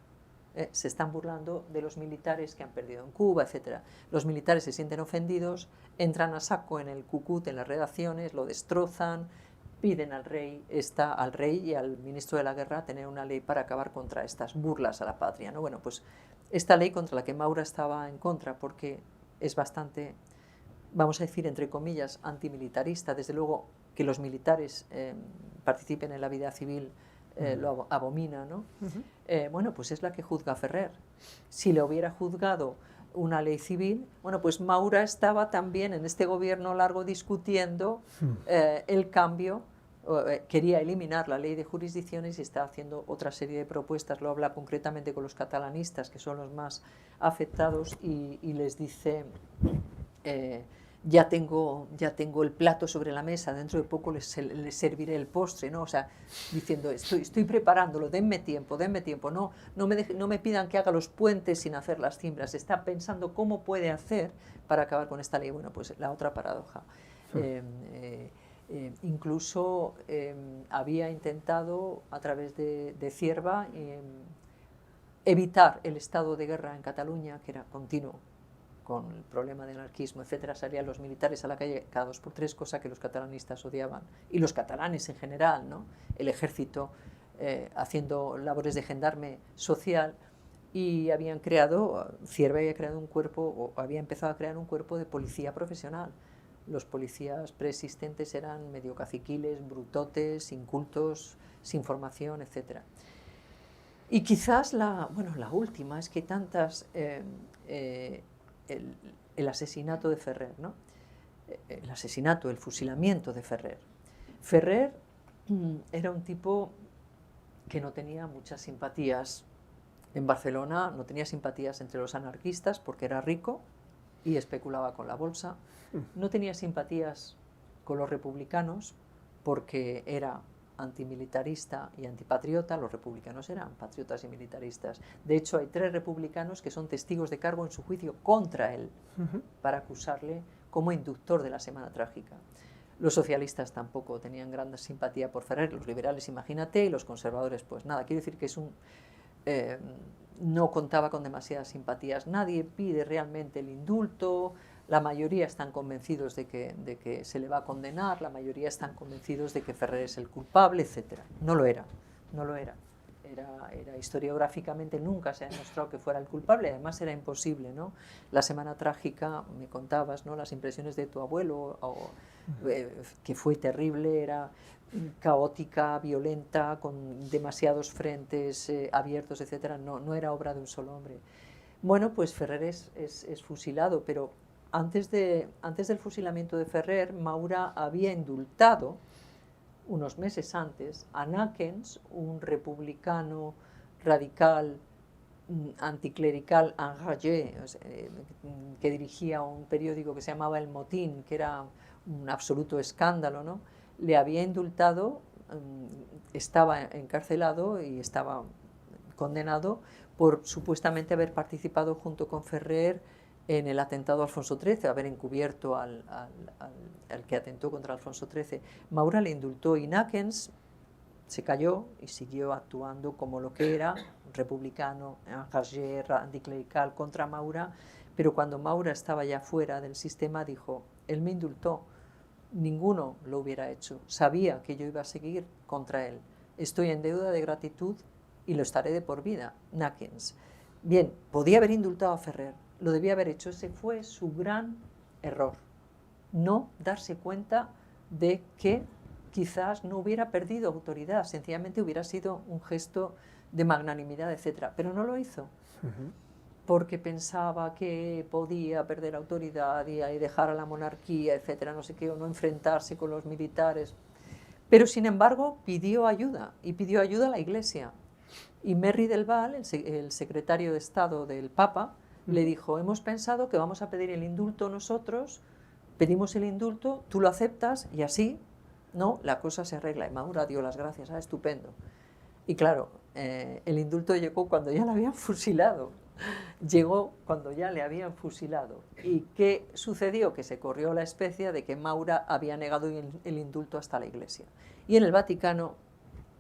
Se están burlando de los militares que han perdido en Cuba, etc. Los militares se sienten ofendidos, entran a saco en el Cucut, en las redacciones, lo destrozan, piden al rey y al ministro de la Guerra tener una ley para acabar contra estas burlas a la patria, ¿no? Bueno, pues esta ley contra la que Maura estaba en contra, porque es bastante, vamos a decir, entre comillas, antimilitarista. Desde luego que los militares participen en la vida civil lo abomina, ¿no? Bueno, pues es la que juzga a Ferrer. Si le hubiera juzgado una ley civil, bueno, pues Maura estaba también en este gobierno largo discutiendo el cambio, quería eliminar la ley de jurisdicciones y está haciendo otra serie de propuestas. Lo habla concretamente con los catalanistas, que son los más afectados, y les dice: ya tengo el plato sobre la mesa, dentro de poco les serviré el postre, ¿no? O sea, diciendo, estoy preparándolo, denme tiempo, no me pidan que haga los puentes sin hacer las cimbras. Está pensando cómo puede hacer para acabar con esta ley. Bueno, pues la otra paradoja. Incluso había intentado, a través de Cierva, evitar el estado de guerra en Cataluña, que era continuo, con el problema de anarquismo, etcétera. Salían los militares a la calle cada 2 por 3, cosa que los catalanistas odiaban, y los catalanes en general, ¿no? El ejército haciendo labores de gendarme social, y habían creado, Cierva había creado un cuerpo, o había empezado a crear un cuerpo de policía profesional. Los policías preexistentes eran medio caciquiles, brutotes, incultos, sin formación, etcétera. Y quizás la última es que el asesinato de Ferrer, ¿no? El asesinato, el fusilamiento de Ferrer. Ferrer era un tipo que no tenía muchas simpatías en Barcelona, no tenía simpatías entre los anarquistas porque era rico y especulaba con la bolsa, no tenía simpatías con los republicanos porque era antimilitarista y antipatriota. Los republicanos eran patriotas y militaristas. De hecho, hay 3 republicanos que son testigos de cargo en su juicio contra él, para acusarle como inductor de la Semana Trágica. Los socialistas tampoco tenían gran simpatía por Ferrer, los liberales, imagínate, y los conservadores, pues nada. Quiero decir que no contaba con demasiadas simpatías. Nadie pide realmente el indulto. La mayoría están convencidos de que se le va a condenar, la mayoría están convencidos de que Ferrer es el culpable, etc. No lo era, no lo era. Era historiográficamente nunca se ha demostrado que fuera el culpable, además era imposible, ¿no? La Semana Trágica, me contabas, ¿no? Las impresiones de tu abuelo, que fue terrible, era caótica, violenta, con demasiados frentes abiertos, etc. No era obra de un solo hombre. Bueno, pues Ferrer es fusilado, pero antes del fusilamiento de Ferrer, Maura había indultado, unos meses antes, a Nackens, un republicano radical, anticlerical, engagé, que dirigía un periódico que se llamaba El Motín, que era un absoluto escándalo, ¿no? Le había indultado, estaba encarcelado y estaba condenado por supuestamente haber participado junto con Ferrer en el atentado a Alfonso XIII, haber encubierto al que atentó contra Alfonso XIII. Maura le indultó y Nackens se cayó y siguió actuando como lo que era, republicano, engagé, anticlerical contra Maura, pero cuando Maura estaba ya fuera del sistema dijo: él me indultó, ninguno lo hubiera hecho, sabía que yo iba a seguir contra él, estoy en deuda de gratitud y lo estaré de por vida. Nackens. Bien, podía haber indultado a Ferrer, lo debía haber hecho. Ese fue su gran error, no darse cuenta de que quizás no hubiera perdido autoridad, sencillamente hubiera sido un gesto de magnanimidad, etc. Pero no lo hizo, porque pensaba que podía perder autoridad y dejar a la monarquía, etc., no sé qué, o no enfrentarse con los militares. Pero, sin embargo, pidió ayuda, y pidió ayuda a la Iglesia. Y Merry del Val, el secretario de Estado del Papa, le dijo: hemos pensado que vamos a pedir el indulto nosotros, pedimos el indulto, tú lo aceptas y así, ¿no?, la cosa se arregla. Y Maura dio las gracias, estupendo. Y claro, el indulto llegó cuando ya la habían fusilado. Llegó cuando ya le habían fusilado. ¿Y qué sucedió? Que se corrió la especia de que Maura había negado el indulto hasta la Iglesia. Y en el Vaticano,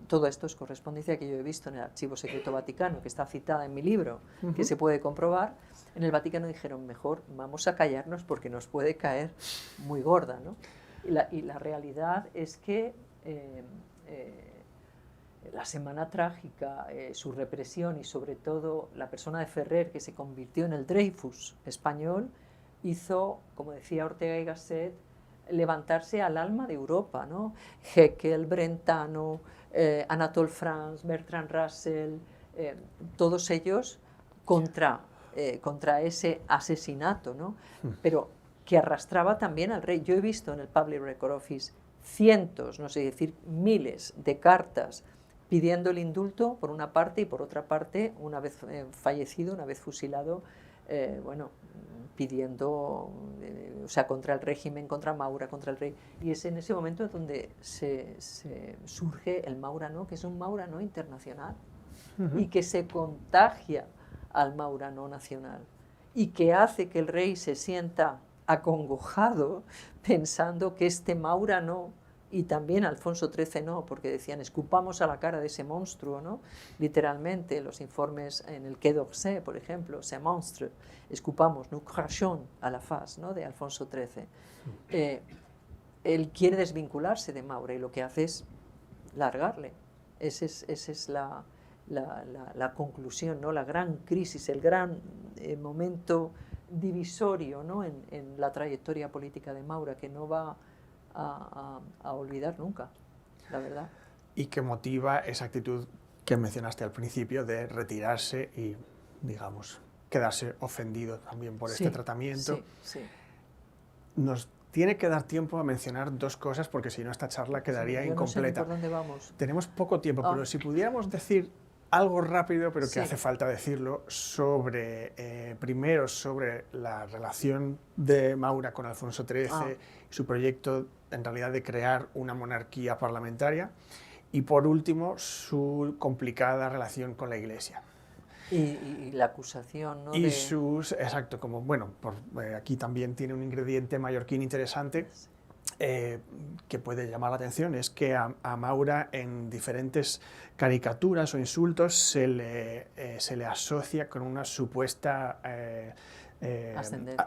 todo esto es correspondencia que yo he visto en el Archivo Secreto Vaticano, que está citada en mi libro, que se puede comprobar. En el Vaticano dijeron: mejor vamos a callarnos porque nos puede caer muy gorda, ¿no? Y la realidad es que la Semana Trágica, su represión y sobre todo la persona de Ferrer, que se convirtió en el Dreyfus español, hizo, como decía Ortega y Gasset, levantarse al alma de Europa, ¿no? Haeckel, Brentano, Anatole France, Bertrand Russell, todos ellos contra ese asesinato, ¿no? Pero que arrastraba también al rey. Yo he visto en el Public Record Office cientos, no sé decir miles de cartas pidiendo el indulto por una parte, y por otra parte, una vez fallecido, una vez fusilado, pidiendo, o sea, contra el régimen, contra Maura, contra el rey. Y es en ese momento donde se surge el Maurano, que es un Maurano internacional, y que se contagia al Maurano nacional, y que hace que el rey se sienta acongojado pensando que este Maura no, y también Alfonso XIII no, porque decían, escupamos a la cara de ese monstruo, ¿no? Literalmente, los informes en el Quai d'Orsay, por ejemplo, ese monstre, escupamos, nous crachons a la face, ¿no?, de Alfonso XIII. Él quiere desvincularse de Maura y lo que hace es largarle. Esa es la conclusión, ¿no?, la gran crisis, el gran momento divisorio, ¿no?, en la trayectoria política de Maura, que no va a olvidar nunca, la verdad. Y que motiva esa actitud que mencionaste al principio de retirarse y, digamos, quedarse ofendido también por este tratamiento. Sí. Nos tiene que dar tiempo a mencionar dos cosas, porque si no esta charla quedaría incompleta. No sé por dónde vamos. Tenemos poco tiempo, pero si pudiéramos decir algo rápido, pero que hace falta decirlo, sobre, primero sobre la relación de Maura con Alfonso XIII, su proyecto en realidad de crear una monarquía parlamentaria, y por último su complicada relación con la Iglesia. Y la acusación, ¿no? Y sus, exacto, como, bueno, aquí también tiene un ingrediente mallorquín interesante que puede llamar la atención, es que a Maura en diferentes caricaturas o insultos se le asocia con una supuesta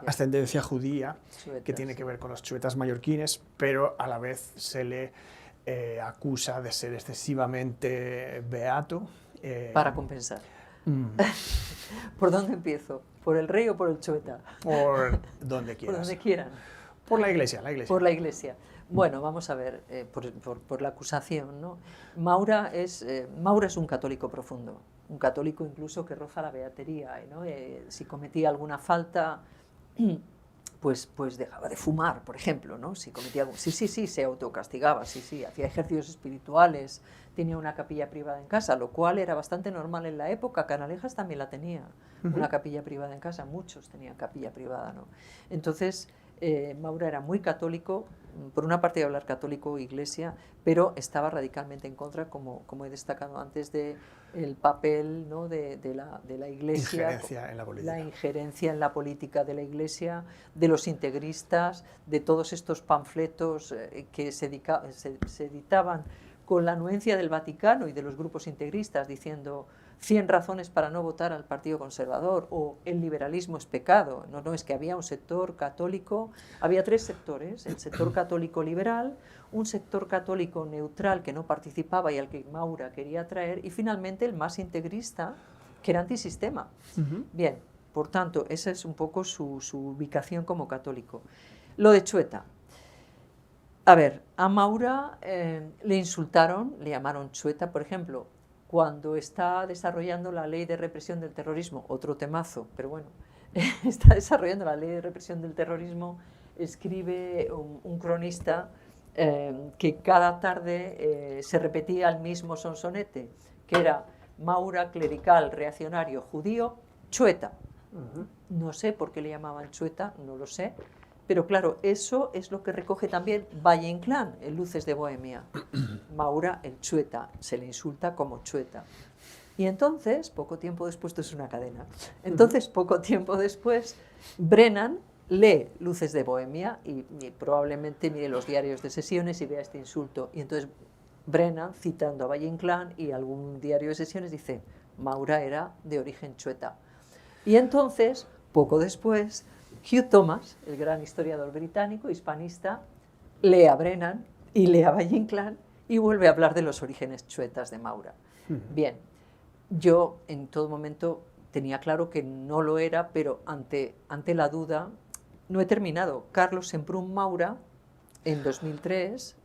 ascendencia judía, chuetas, que tiene que ver con los chuetas mallorquines, pero a la vez se le acusa de ser excesivamente beato. Para compensar. ¿Por dónde empiezo? ¿Por el rey o por el chueta? Por donde quieras. Por donde quieran. Por la Iglesia, Por la Iglesia. Bueno, vamos a ver, por la acusación, ¿no? Maura es un católico profundo, un católico incluso que roza la beatería, ¿no? Si cometía alguna falta, pues dejaba de fumar, por ejemplo, ¿no? Si cometía algo, sí, se autocastigaba, sí, hacía ejercicios espirituales, tenía una capilla privada en casa, lo cual era bastante normal en la época. Canalejas también la tenía, una capilla privada en casa, muchos tenían capilla privada, ¿no? Entonces, Maura era muy católico, por una parte de hablar católico iglesia, pero estaba radicalmente en contra, como he destacado antes, del papel, ¿no?, de la iglesia, injerencia en la política. La injerencia en la política de la iglesia, de los integristas, de todos estos panfletos que se editaban con la anuencia del Vaticano y de los grupos integristas diciendo 100 razones para no votar al Partido Conservador, o el liberalismo es pecado. No, es que había un sector católico, había tres sectores: el sector católico liberal, un sector católico neutral que no participaba y al que Maura quería atraer, y finalmente el más integrista, que era antisistema. Bien, por tanto, esa es un poco su ubicación como católico. Lo de chueta. A ver, a Maura le insultaron, le llamaron chueta, por ejemplo, cuando está desarrollando la ley de represión del terrorismo, otro temazo, pero bueno, está desarrollando la ley de represión del terrorismo, escribe un cronista que cada tarde se repetía el mismo sonsonete, que era Maura, clerical, reaccionario, judío, chueta. No sé por qué le llamaban chueta, no lo sé. Pero claro, eso es lo que recoge también Valle Inclán, en Luces de Bohemia. Maura, el chueta, se le insulta como chueta. Y entonces, poco tiempo después, esto es una cadena, entonces poco tiempo después, Brennan lee Luces de Bohemia y probablemente mire los diarios de sesiones y vea este insulto. Y entonces Brennan, citando a Valle Inclán y algún diario de sesiones, dice, Maura era de origen chueta. Y entonces, poco después, Hugh Thomas, el gran historiador británico, hispanista, lee a Brennan y lee a Valle Inclán y vuelve a hablar de los orígenes chuetas de Maura. Bien, yo en todo momento tenía claro que no lo era, pero ante la duda no he terminado. Carlos Semprún Maura, en 2003,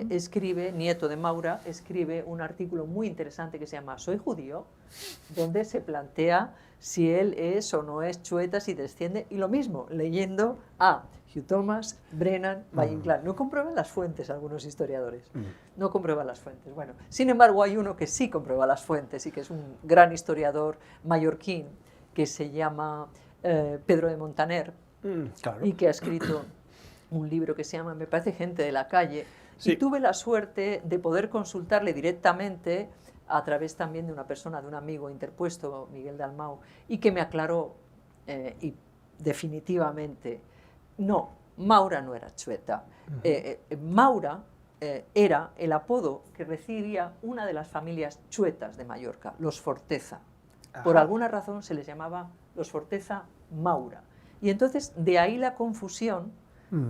escribe, nieto de Maura, escribe un artículo muy interesante que se llama «Soy judío?», donde se plantea si él es o no es chueta, si desciende, y lo mismo, leyendo a Hugh Thomas, Brennan, Valle Inclán. No comprueban las fuentes algunos historiadores, no comprueban las fuentes. Bueno, sin embargo, hay uno que sí comprueba las fuentes y que es un gran historiador mallorquín que se llama Pedro de Montaner, claro. y que ha escrito un libro que se llama, me parece, Gente de la calle, y tuve la suerte de poder consultarle directamente a través también de una persona, de un amigo interpuesto, Miguel Dalmau, y que me aclaró y definitivamente No, Maura no era chueta. Maura era el apodo que recibía una de las familias chuetas de Mallorca, los Forteza. Por alguna razón se les llamaba los Forteza Maura. Y entonces de ahí la confusión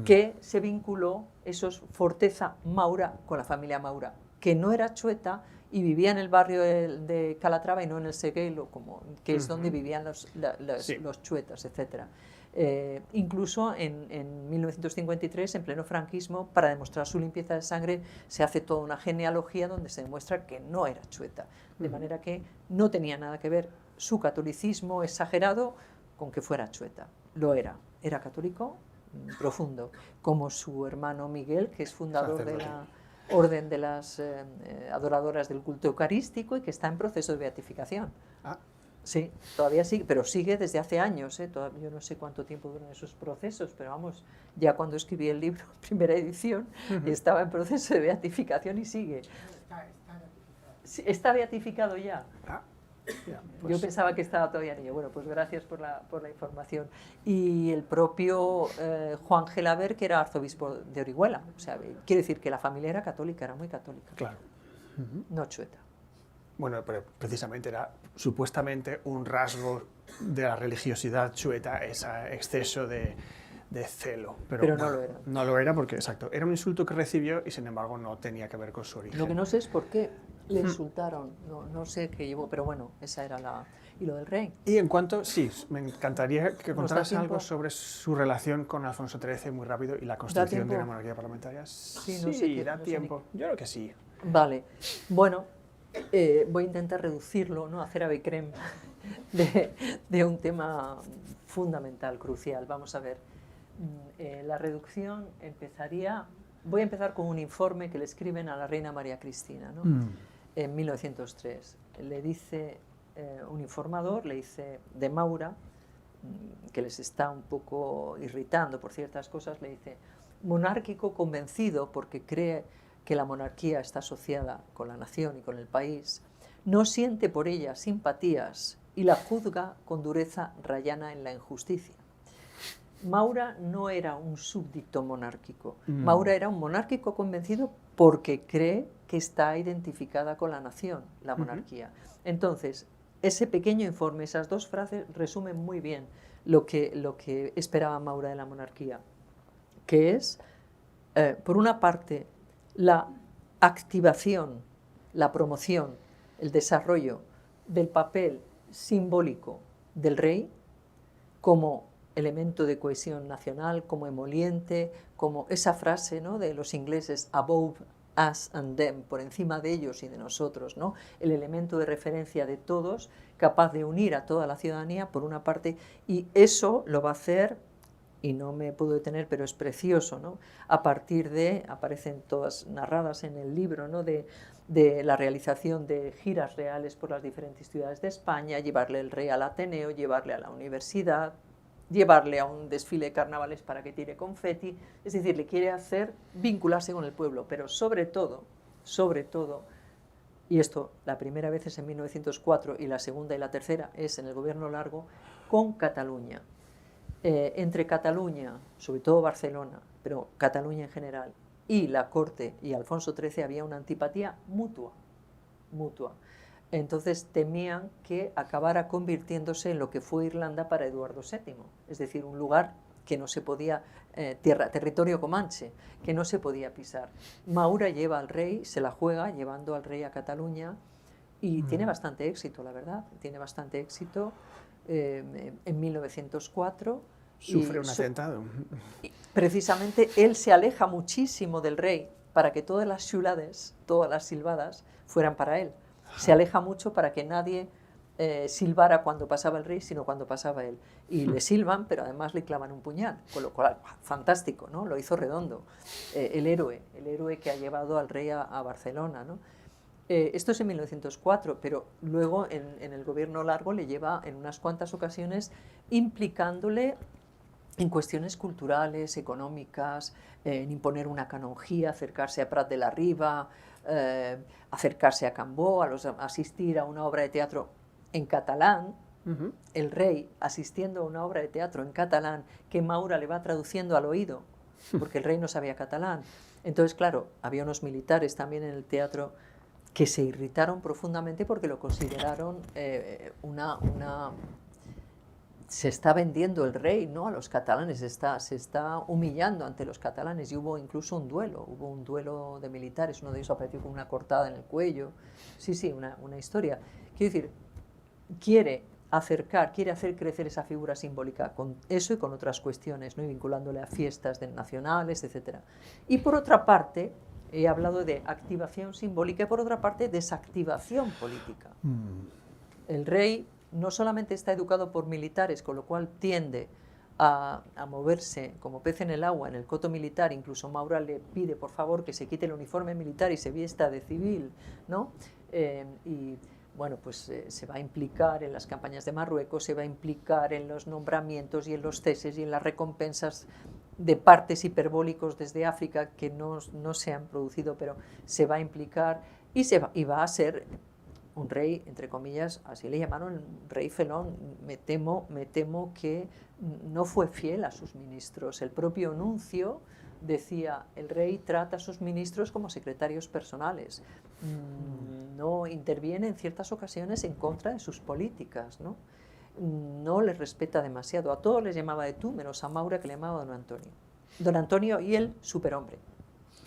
que se vinculó esos Forteza Maura con la familia Maura, que no era chueta y vivía en el barrio de Calatrava y no en el Seguelo, que es donde vivían los chuetas, etc. Incluso en 1953, en pleno franquismo, para demostrar su limpieza de sangre, se hace toda una genealogía donde se demuestra que no era chueta, de manera que no tenía nada que ver su catolicismo exagerado con que fuera chueta. Lo era católico profundo, como su hermano Miguel, que es fundador de la Orden de las Adoradoras del Culto Eucarístico y que está en proceso de beatificación. Sí, todavía sigue, pero sigue desde hace años. Yo no sé cuánto tiempo duran esos procesos, pero vamos, ya cuando escribí el libro, primera edición, estaba en proceso de beatificación y sigue. ¿Está beatificado ya? Yo pensaba que estaba todavía niño. Bueno, pues gracias por la información. Y el propio Juan Gelabert, que era arzobispo de Orihuela. O sea, quiere decir que la familia era católica, era muy católica. Claro. No chueta. Bueno, pero precisamente era supuestamente un rasgo de la religiosidad chueta, ese exceso de celo. Pero no lo era. No lo era porque, exacto, era un insulto que recibió y sin embargo no tenía que ver con su origen. Lo que no sé es por qué le insultaron, no sé qué llevó, pero bueno, esa era la... ¿Y lo del rey? Y en cuanto, sí, me encantaría que contaras algo sobre su relación con Alfonso XIII muy rápido y la constitución de una monarquía parlamentaria. Sí, no sé da tiempo. Yo creo que sí. Vale, bueno, voy a intentar reducirlo, ¿no? Hacer ave creme de un tema fundamental, crucial. Vamos a ver, la reducción empezaría... Voy a empezar con un informe que le escriben a la reina María Cristina, ¿no? En 1903. Le dice un informador, le dice de Maura, que les está un poco irritando por ciertas cosas, le dice, monárquico convencido porque cree que la monarquía está asociada con la nación y con el país, no siente por ella simpatías y la juzga con dureza rayana en la injusticia. Maura no era un súbdito monárquico. Maura era un monárquico convencido porque cree que está identificada con la nación, la monarquía. Entonces, ese pequeño informe, esas dos frases, resumen muy bien lo que esperaba Maura de la monarquía, que es, por una parte, la activación, la promoción, el desarrollo del papel simbólico del rey como elemento de cohesión nacional, como emoliente, como esa frase, ¿no?, de los ingleses, above us and them, por encima de ellos y de nosotros, ¿no?, el elemento de referencia de todos, capaz de unir a toda la ciudadanía, por una parte, y eso lo va a hacer, y no me puedo detener, pero es precioso, ¿no?, a partir de, aparecen todas narradas en el libro, ¿no?, de la realización de giras reales por las diferentes ciudades de España, llevarle el rey al Ateneo, llevarle a la universidad, llevarle a un desfile de carnavales para que tire confeti, es decir, le quiere hacer vincularse con el pueblo, pero sobre todo, y esto la primera vez es en 1904 y la segunda y la tercera es en el gobierno largo, con Cataluña. Entre Cataluña, sobre todo Barcelona, pero Cataluña en general, y la corte y Alfonso XIII había una antipatía mutua. Entonces temían que acabara convirtiéndose en lo que fue Irlanda para Eduardo VII, es decir, un lugar que no se podía, territorio comanche, que no se podía pisar. Maura lleva al rey, se la juega llevando al rey a Cataluña y tiene bastante éxito, la verdad, tiene bastante éxito en 1904. Sufre un atentado. Precisamente él se aleja muchísimo del rey para que todas las ciudades, todas las silbadas fueran para él. Se aleja mucho para que nadie silbara cuando pasaba el rey, sino cuando pasaba él. Y le silban, pero además le clavan un puñal, con lo cual, fantástico, ¿no? Lo hizo redondo. El héroe que ha llevado al rey a Barcelona, ¿no? Esto es en 1904, pero luego en el gobierno largo le lleva en unas cuantas ocasiones implicándole en cuestiones culturales, económicas, en imponer una canonjía, acercarse a Prat de la Riba, acercarse a Cambó, asistir a una obra de teatro en catalán, el rey asistiendo a una obra de teatro en catalán que Maura le va traduciendo al oído, porque el rey no sabía catalán. Entonces, claro, había unos militares también en el teatro que se irritaron profundamente porque lo consideraron se está vendiendo el rey, ¿no?, a los catalanes, se está humillando ante los catalanes, y hubo incluso un duelo de militares, uno de ellos apareció con una cortada en el cuello. Sí, una historia. Quiero decir, quiere hacer crecer esa figura simbólica con eso y con otras cuestiones, ¿no?, y vinculándole a fiestas nacionales, etc. Y por otra parte, he hablado de activación simbólica y por otra parte desactivación política. El rey no solamente está educado por militares, con lo cual tiende a moverse como pez en el agua, en el coto militar. Incluso Maura le pide por favor que se quite el uniforme militar y se vista de civil, ¿no? Y bueno, pues se va a implicar en las campañas de Marruecos, se va a implicar en los nombramientos y en los ceses y en las recompensas de partes hiperbólicos desde África que no se han producido, pero se va a implicar y va a ser un rey, entre comillas, así le llamaron, rey felón. Me temo que no fue fiel a sus ministros. El propio nuncio decía, el rey trata a sus ministros como secretarios personales, no interviene en ciertas ocasiones en contra de sus políticas, no les respeta demasiado. A todos les llamaba de tú, menos a Maura, que le llamaba don Antonio. Don Antonio y el superhombre.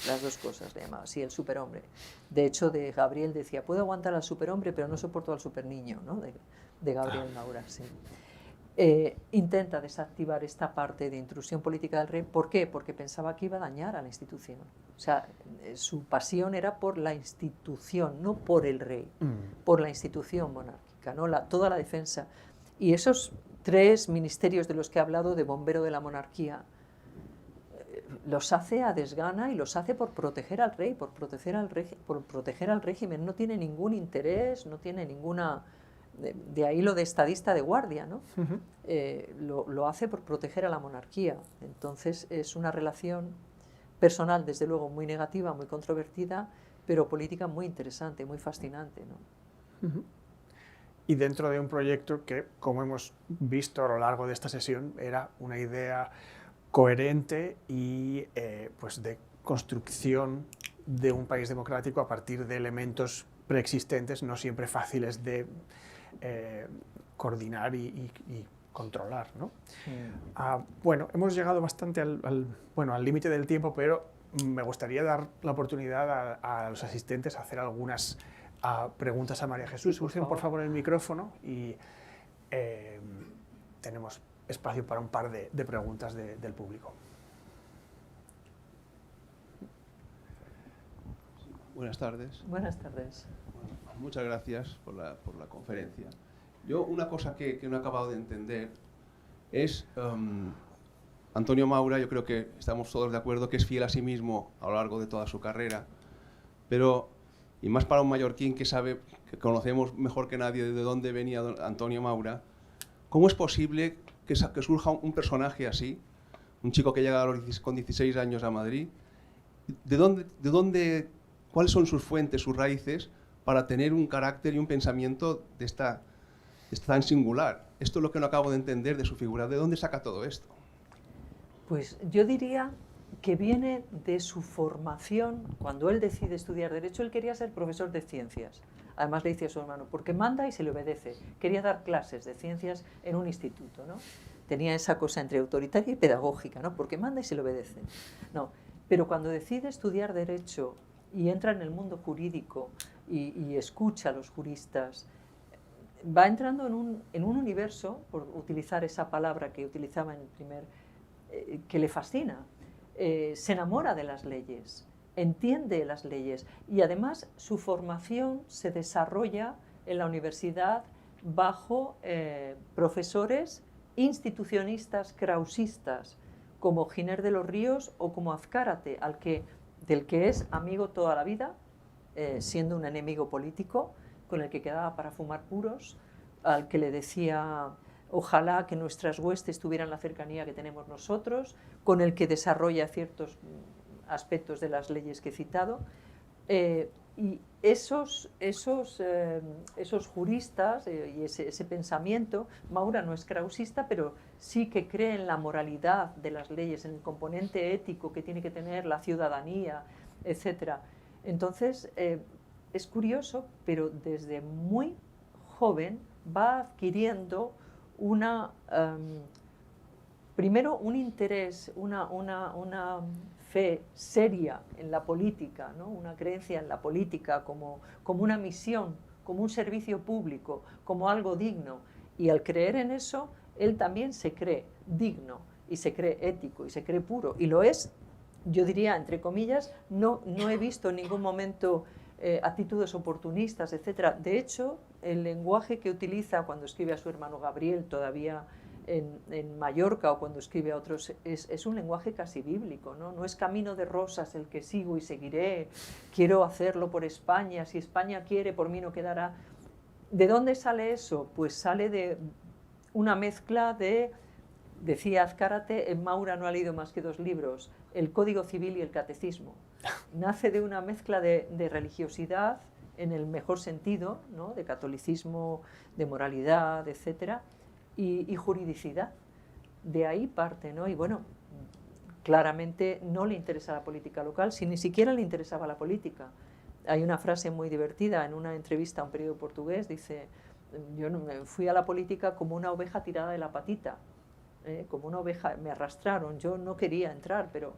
Las dos cosas le llamaba, sí, el superhombre. De hecho, de Gabriel decía, puedo aguantar al superhombre, pero no soporto al superniño, ¿no? De Gabriel Maura, sí. Intenta desactivar esta parte de intrusión política del rey. ¿Por qué? Porque pensaba que iba a dañar a la institución. O sea, su pasión era por la institución, no por el rey, por la institución monárquica, ¿no? Toda la defensa. Y esos 3 ministerios de los que he hablado, de bombero de la monarquía, los hace a desgana y los hace por proteger al rey, por proteger al régimen. No tiene ningún interés, no tiene ninguna... De ahí lo de estadista de guardia, ¿no? Lo hace por proteger a la monarquía. Entonces es una relación personal, desde luego, muy negativa, muy controvertida, pero política muy interesante, muy fascinante, ¿no? Y dentro de un proyecto que, como hemos visto a lo largo de esta sesión, era una idea coherente y pues de construcción de un país democrático a partir de elementos preexistentes, no siempre fáciles de coordinar y controlar, ¿no? Bueno, hemos llegado bastante al límite del tiempo, pero me gustaría dar la oportunidad a los asistentes a hacer algunas preguntas a María Jesús. Usen por favor el micrófono y tenemos espacio para un par de preguntas del público. Buenas tardes. Buenas tardes. Muchas gracias por la conferencia. Yo una cosa que no he acabado de entender es, Antonio Maura, yo creo que estamos todos de acuerdo que es fiel a sí mismo a lo largo de toda su carrera, pero, y más para un mallorquín que sabe, que conocemos mejor que nadie de dónde venía Antonio Maura, ¿cómo es posible que surja un personaje así, un chico que llega con 16 años a Madrid? ¿Cuáles son sus fuentes, sus raíces, para tener un carácter y un pensamiento tan singular? Esto es lo que no acabo de entender de su figura. ¿De dónde saca todo esto? Pues yo diría que viene de su formación. Cuando él decide estudiar Derecho, él quería ser profesor de ciencias. Además le dice a su hermano, porque manda y se le obedece. Quería dar clases de ciencias en un instituto, ¿no? Tenía esa cosa entre autoritaria y pedagógica, ¿no? Porque manda y se le obedece. No. Pero cuando decide estudiar Derecho y entra en el mundo jurídico y escucha a los juristas, va entrando en un universo, por utilizar esa palabra que utilizaba en el primer, que le fascina. Se enamora de las leyes, entiende las leyes y además su formación se desarrolla en la universidad bajo profesores institucionistas krausistas como Giner de los Ríos o como Azcárate, del que es amigo toda la vida, siendo un enemigo político, con el que quedaba para fumar puros, al que le decía ojalá que nuestras huestes tuvieran la cercanía que tenemos nosotros, con el que desarrolla ciertos aspectos de las leyes que he citado. Y esos juristas y ese pensamiento, Maura no es krausista, pero sí que cree en la moralidad de las leyes, en el componente ético que tiene que tener la ciudadanía, etc. Entonces, es curioso, pero desde muy joven va adquiriendo primero un interés, una fe seria en la política, ¿no? Una creencia en la política como una misión, como un servicio público, como algo digno. Y al creer en eso, él también se cree digno y se cree ético y se cree puro. Y lo es, yo diría, entre comillas, no he visto en ningún momento actitudes oportunistas, etc. De hecho, el lenguaje que utiliza cuando escribe a su hermano Gabriel todavía en Mallorca o cuando escribe a otros, es un lenguaje casi bíblico, ¿no? No es camino de rosas el que sigo y seguiré, quiero hacerlo por España, si España quiere, por mí no quedará. ¿De dónde sale eso? Pues sale de una mezcla de, decía Azcárate, en Maura no ha leído más que 2 libros, el Código Civil y el Catecismo. Nace de una mezcla de religiosidad, en el mejor sentido, ¿no? De catolicismo, de moralidad, etcétera, y juridicidad. De ahí parte, ¿no? Y bueno, claramente no le interesa la política local, si ni siquiera le interesaba la política. Hay una frase muy divertida en una entrevista a un periódico portugués, dice, yo me fui a la política como una oveja tirada de la patita, como una oveja, me arrastraron, yo no quería entrar, pero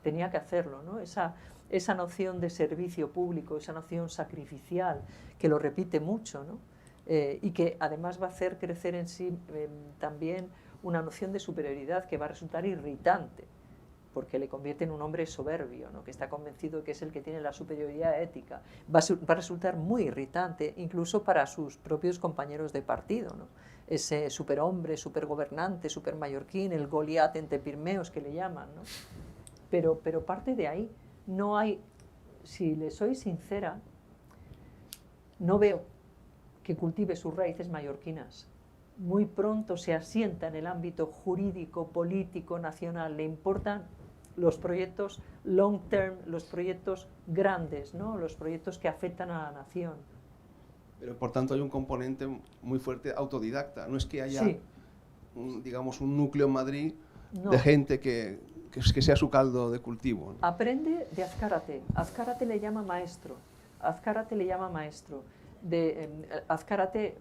tenía que hacerlo, ¿no? Esa noción de servicio público, esa noción sacrificial, que lo repite mucho, ¿no? Y que además va a hacer crecer en sí también una noción de superioridad que va a resultar irritante, porque le convierte en un hombre soberbio, ¿no? Que está convencido que es el que tiene la superioridad ética. Va a resultar muy irritante, incluso para sus propios compañeros de partido, ¿no? Ese superhombre, supergobernante, supermallorquín, el Goliat entre Pirmeos que le llaman, ¿no? Pero parte de ahí. No hay, si le soy sincera, no veo que cultive sus raíces mallorquinas. Muy pronto se asienta en el ámbito jurídico, político, nacional. Le importan los proyectos long term, los proyectos grandes, ¿no? Los proyectos que afectan a la nación. Pero por tanto hay un componente muy fuerte autodidacta. No es que haya, sí. digamos, un núcleo en Madrid no. de gente que sea su caldo de cultivo, ¿no? Aprende de Azcárate. Azcárate le llama maestro. Azcárate le llama maestro. Azcárate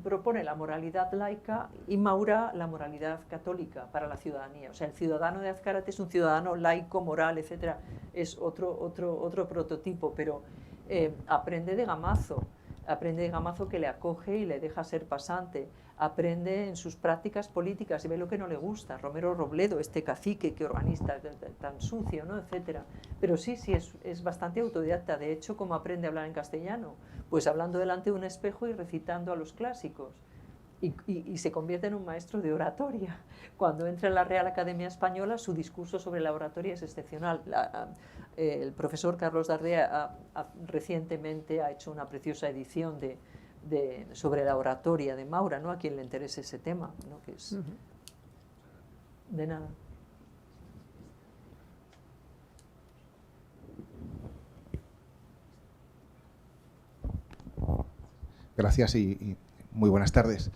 propone la moralidad laica y Maura la moralidad católica para la ciudadanía. O sea, el ciudadano de Azcárate es un ciudadano laico, moral, etc. Es otro prototipo, pero aprende de Gamazo que le acoge y le deja ser pasante. Aprende en sus prácticas políticas y ve lo que no le gusta. Romero Robledo, este cacique que organiza tan sucio, ¿no? Etcétera. Pero sí, es bastante autodidacta. De hecho, ¿cómo aprende a hablar en castellano? Pues hablando delante de un espejo y recitando a los clásicos. Y se convierte en un maestro de oratoria. Cuando entra en la Real Academia Española, su discurso sobre la oratoria es excepcional. El profesor Carlos Dardea recientemente ha hecho una preciosa edición sobre la oratoria de Maura, ¿no? A quien le interese ese tema, ¿no? Que es de nada. Gracias y muy buenas tardes.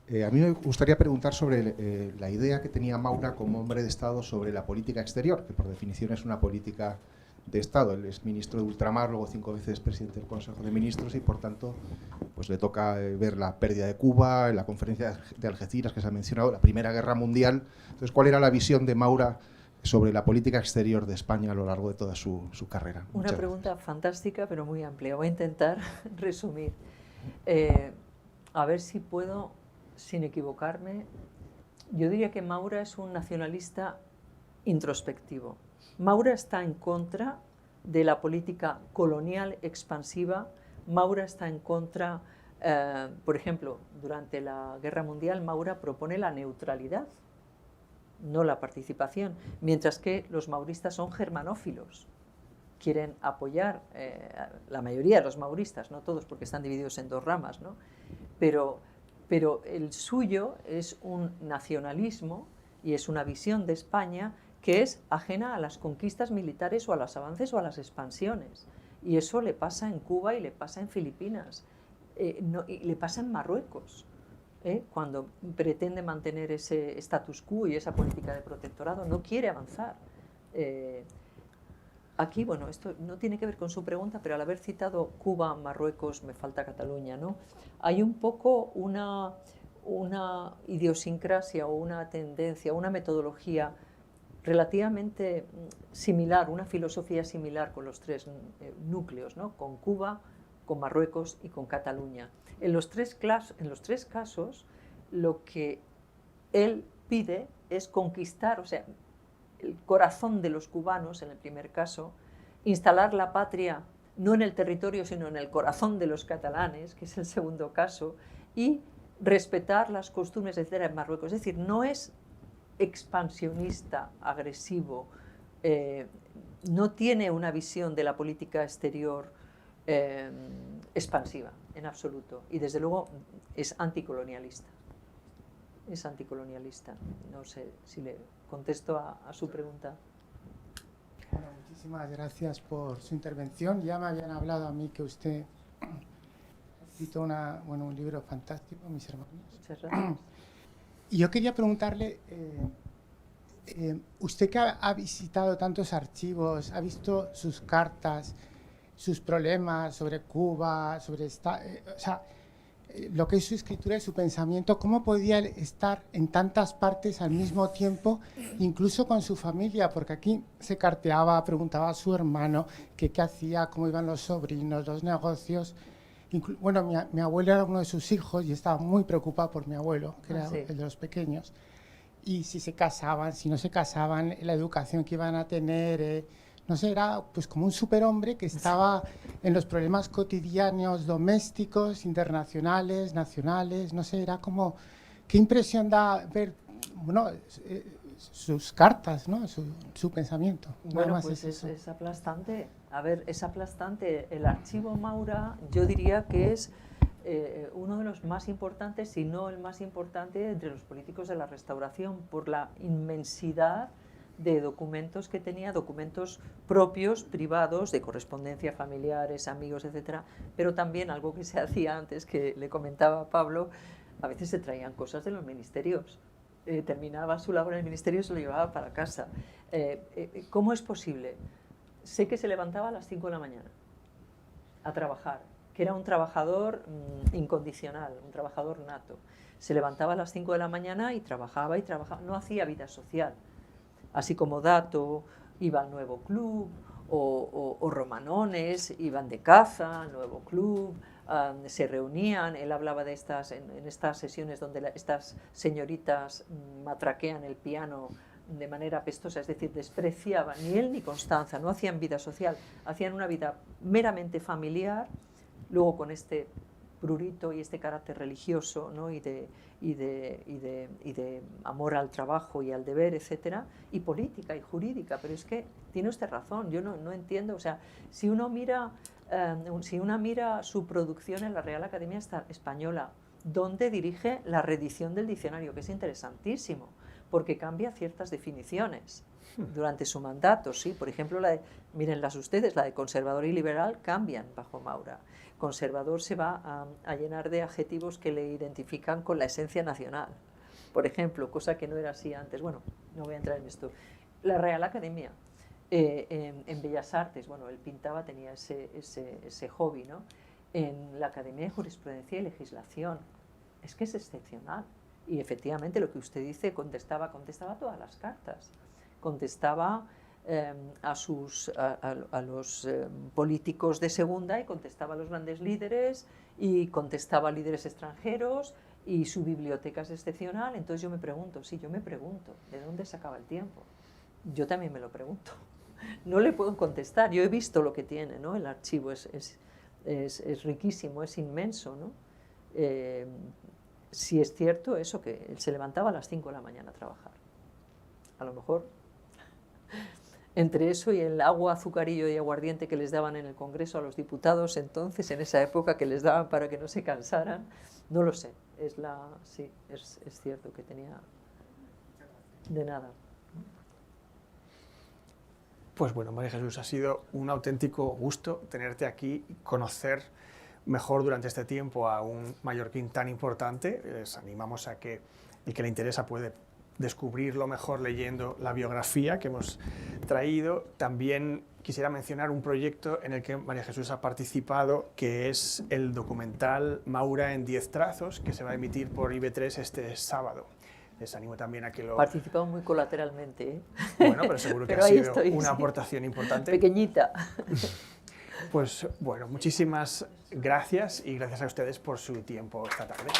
A mí me gustaría preguntar sobre la idea que tenía Maura como hombre de Estado sobre la política exterior, que por definición es una política de Estado. Él es ministro de ultramar, luego 5 veces presidente del Consejo de Ministros y, por tanto, pues le toca ver la pérdida de Cuba, la conferencia de Algeciras que se ha mencionado, la Primera Guerra Mundial. Entonces, ¿cuál era la visión de Maura sobre la política exterior de España a lo largo de toda su carrera? Una pregunta fantástica, pero muy amplia. Voy a intentar resumir. A ver si puedo, sin equivocarme. Yo diría que Maura es un nacionalista introspectivo. Maura está en contra de la política colonial expansiva. Maura está en contra, por ejemplo, durante la Guerra Mundial, Maura propone la neutralidad, no la participación, mientras que los mauristas son germanófilos. Quieren apoyar, la mayoría de los mauristas, no todos porque están divididos en 2 ramas, ¿no? Pero el suyo es un nacionalismo y es una visión de España que es ajena a las conquistas militares o a los avances o a las expansiones. Y eso le pasa en Cuba y le pasa en Filipinas, y le pasa en Marruecos. Cuando pretende mantener ese status quo y esa política de protectorado, no quiere avanzar. Aquí, bueno, esto no tiene que ver con su pregunta, pero al haber citado Cuba, Marruecos, me falta Cataluña, ¿no? Hay un poco una idiosincrasia o una tendencia, una metodología relativamente similar, una filosofía similar con los tres núcleos, ¿no? Con Cuba, con Marruecos y con Cataluña. En los tres casos, lo que él pide es conquistar, o sea, el corazón de los cubanos, en el primer caso, instalar la patria no en el territorio, sino en el corazón de los catalanes, que es el segundo caso, y respetar las costumbres, etcétera, en Marruecos. Es decir, no es expansionista, agresivo, no tiene una visión de la política exterior expansiva, en absoluto. Y desde luego es anticolonialista. Es anticolonialista. No sé si le contesto a su pregunta. Bueno, muchísimas gracias por su intervención. Ya me habían hablado a mí que usted ha escrito un libro fantástico, Mis hermanos. Muchas gracias. Y yo quería preguntarle, usted que ha visitado tantos archivos, ha visto sus cartas, sus problemas sobre Cuba, sobre lo que es su escritura y su pensamiento, ¿cómo podía estar en tantas partes al mismo tiempo, incluso con su familia? Porque aquí se carteaba, preguntaba a su hermano qué hacía, cómo iban los sobrinos, los negocios. Bueno, mi abuelo era uno de sus hijos y estaba muy preocupado por mi abuelo, que era el de los pequeños. Y si se casaban, si no se casaban, la educación que iban a tener, no sé, era pues como un superhombre que estaba en los problemas cotidianos, domésticos, internacionales, nacionales, no sé, era como, qué impresión da ver, bueno, sus cartas, ¿no? Su pensamiento. Bueno, pues es aplastante. A ver, es aplastante. El archivo Maura, yo diría que es uno de los más importantes, si no el más importante, entre los políticos de la Restauración, por la inmensidad de documentos que tenía, documentos propios, privados, de correspondencia, familiares, amigos, etcétera, pero también algo que se hacía antes, que le comentaba a Pablo, a veces se traían cosas de los ministerios. Terminaba su labor en el ministerio y se lo llevaba para casa. ¿Cómo es posible? Sé que se levantaba a las 5 de la mañana a trabajar, que era un trabajador incondicional, un trabajador nato. Se levantaba a las 5 de la mañana y trabajaba, no hacía vida social. Así como Dato iba al Nuevo Club, o Romanones iban de caza al Nuevo Club, se reunían, él hablaba de en estas sesiones donde estas señoritas matraquean el piano de manera pestosa, es decir, despreciaban, ni él ni Constanza, no hacían vida social, hacían una vida meramente familiar, luego con este prurito y este carácter religioso, ¿no? y de amor al trabajo y al deber, etcétera, y política y jurídica. Pero es que tiene usted razón, yo no entiendo, o sea, si una mira su producción en la Real Academia Española, donde dirige la reedición del diccionario, que es interesantísimo, porque cambia ciertas definiciones durante su mandato, sí, por ejemplo, mírenlas ustedes, la de conservador y liberal cambian bajo Maura. Conservador se va a llenar de adjetivos que le identifican con la esencia nacional, por ejemplo, cosa que no era así antes. Bueno, no voy a entrar en esto. La Real Academia, en Bellas Artes, bueno, él pintaba, tenía ese hobby, ¿no? En la Academia de Jurisprudencia y Legislación, es que es excepcional. Y efectivamente lo que usted dice, contestaba todas las cartas, contestaba a los políticos de segunda, y contestaba a los grandes líderes, y contestaba a líderes extranjeros, y su biblioteca es excepcional. Entonces yo me pregunto, ¿de dónde sacaba el tiempo? Yo también me lo pregunto. No le puedo contestar, yo he visto lo que tiene, ¿no? El archivo es riquísimo, es inmenso, ¿no? Si es cierto eso, que él se levantaba a las 5 de la mañana a trabajar. A lo mejor entre eso y el agua, azucarillo y aguardiente que les daban en el Congreso a los diputados entonces, en esa época, que les daban para que no se cansaran, no lo sé. Sí, es cierto que tenía... De nada. Pues bueno, María Jesús, ha sido un auténtico gusto tenerte aquí y conocer mejor durante este tiempo a un mallorquín tan importante. Les animamos a que el que le interesa puede descubrirlo mejor leyendo la biografía que hemos traído. También quisiera mencionar un proyecto en el que María Jesús ha participado, que es el documental Maura en 10 trazos, que se va a emitir por IB3 este sábado. Les animo también a que lo... Participado muy colateralmente, ¿eh? Bueno, pero seguro que Pero ha ahí sido estoy, una sí. aportación importante. Pequeñita. Pues bueno, muchísimas gracias y gracias a ustedes por su tiempo esta tarde.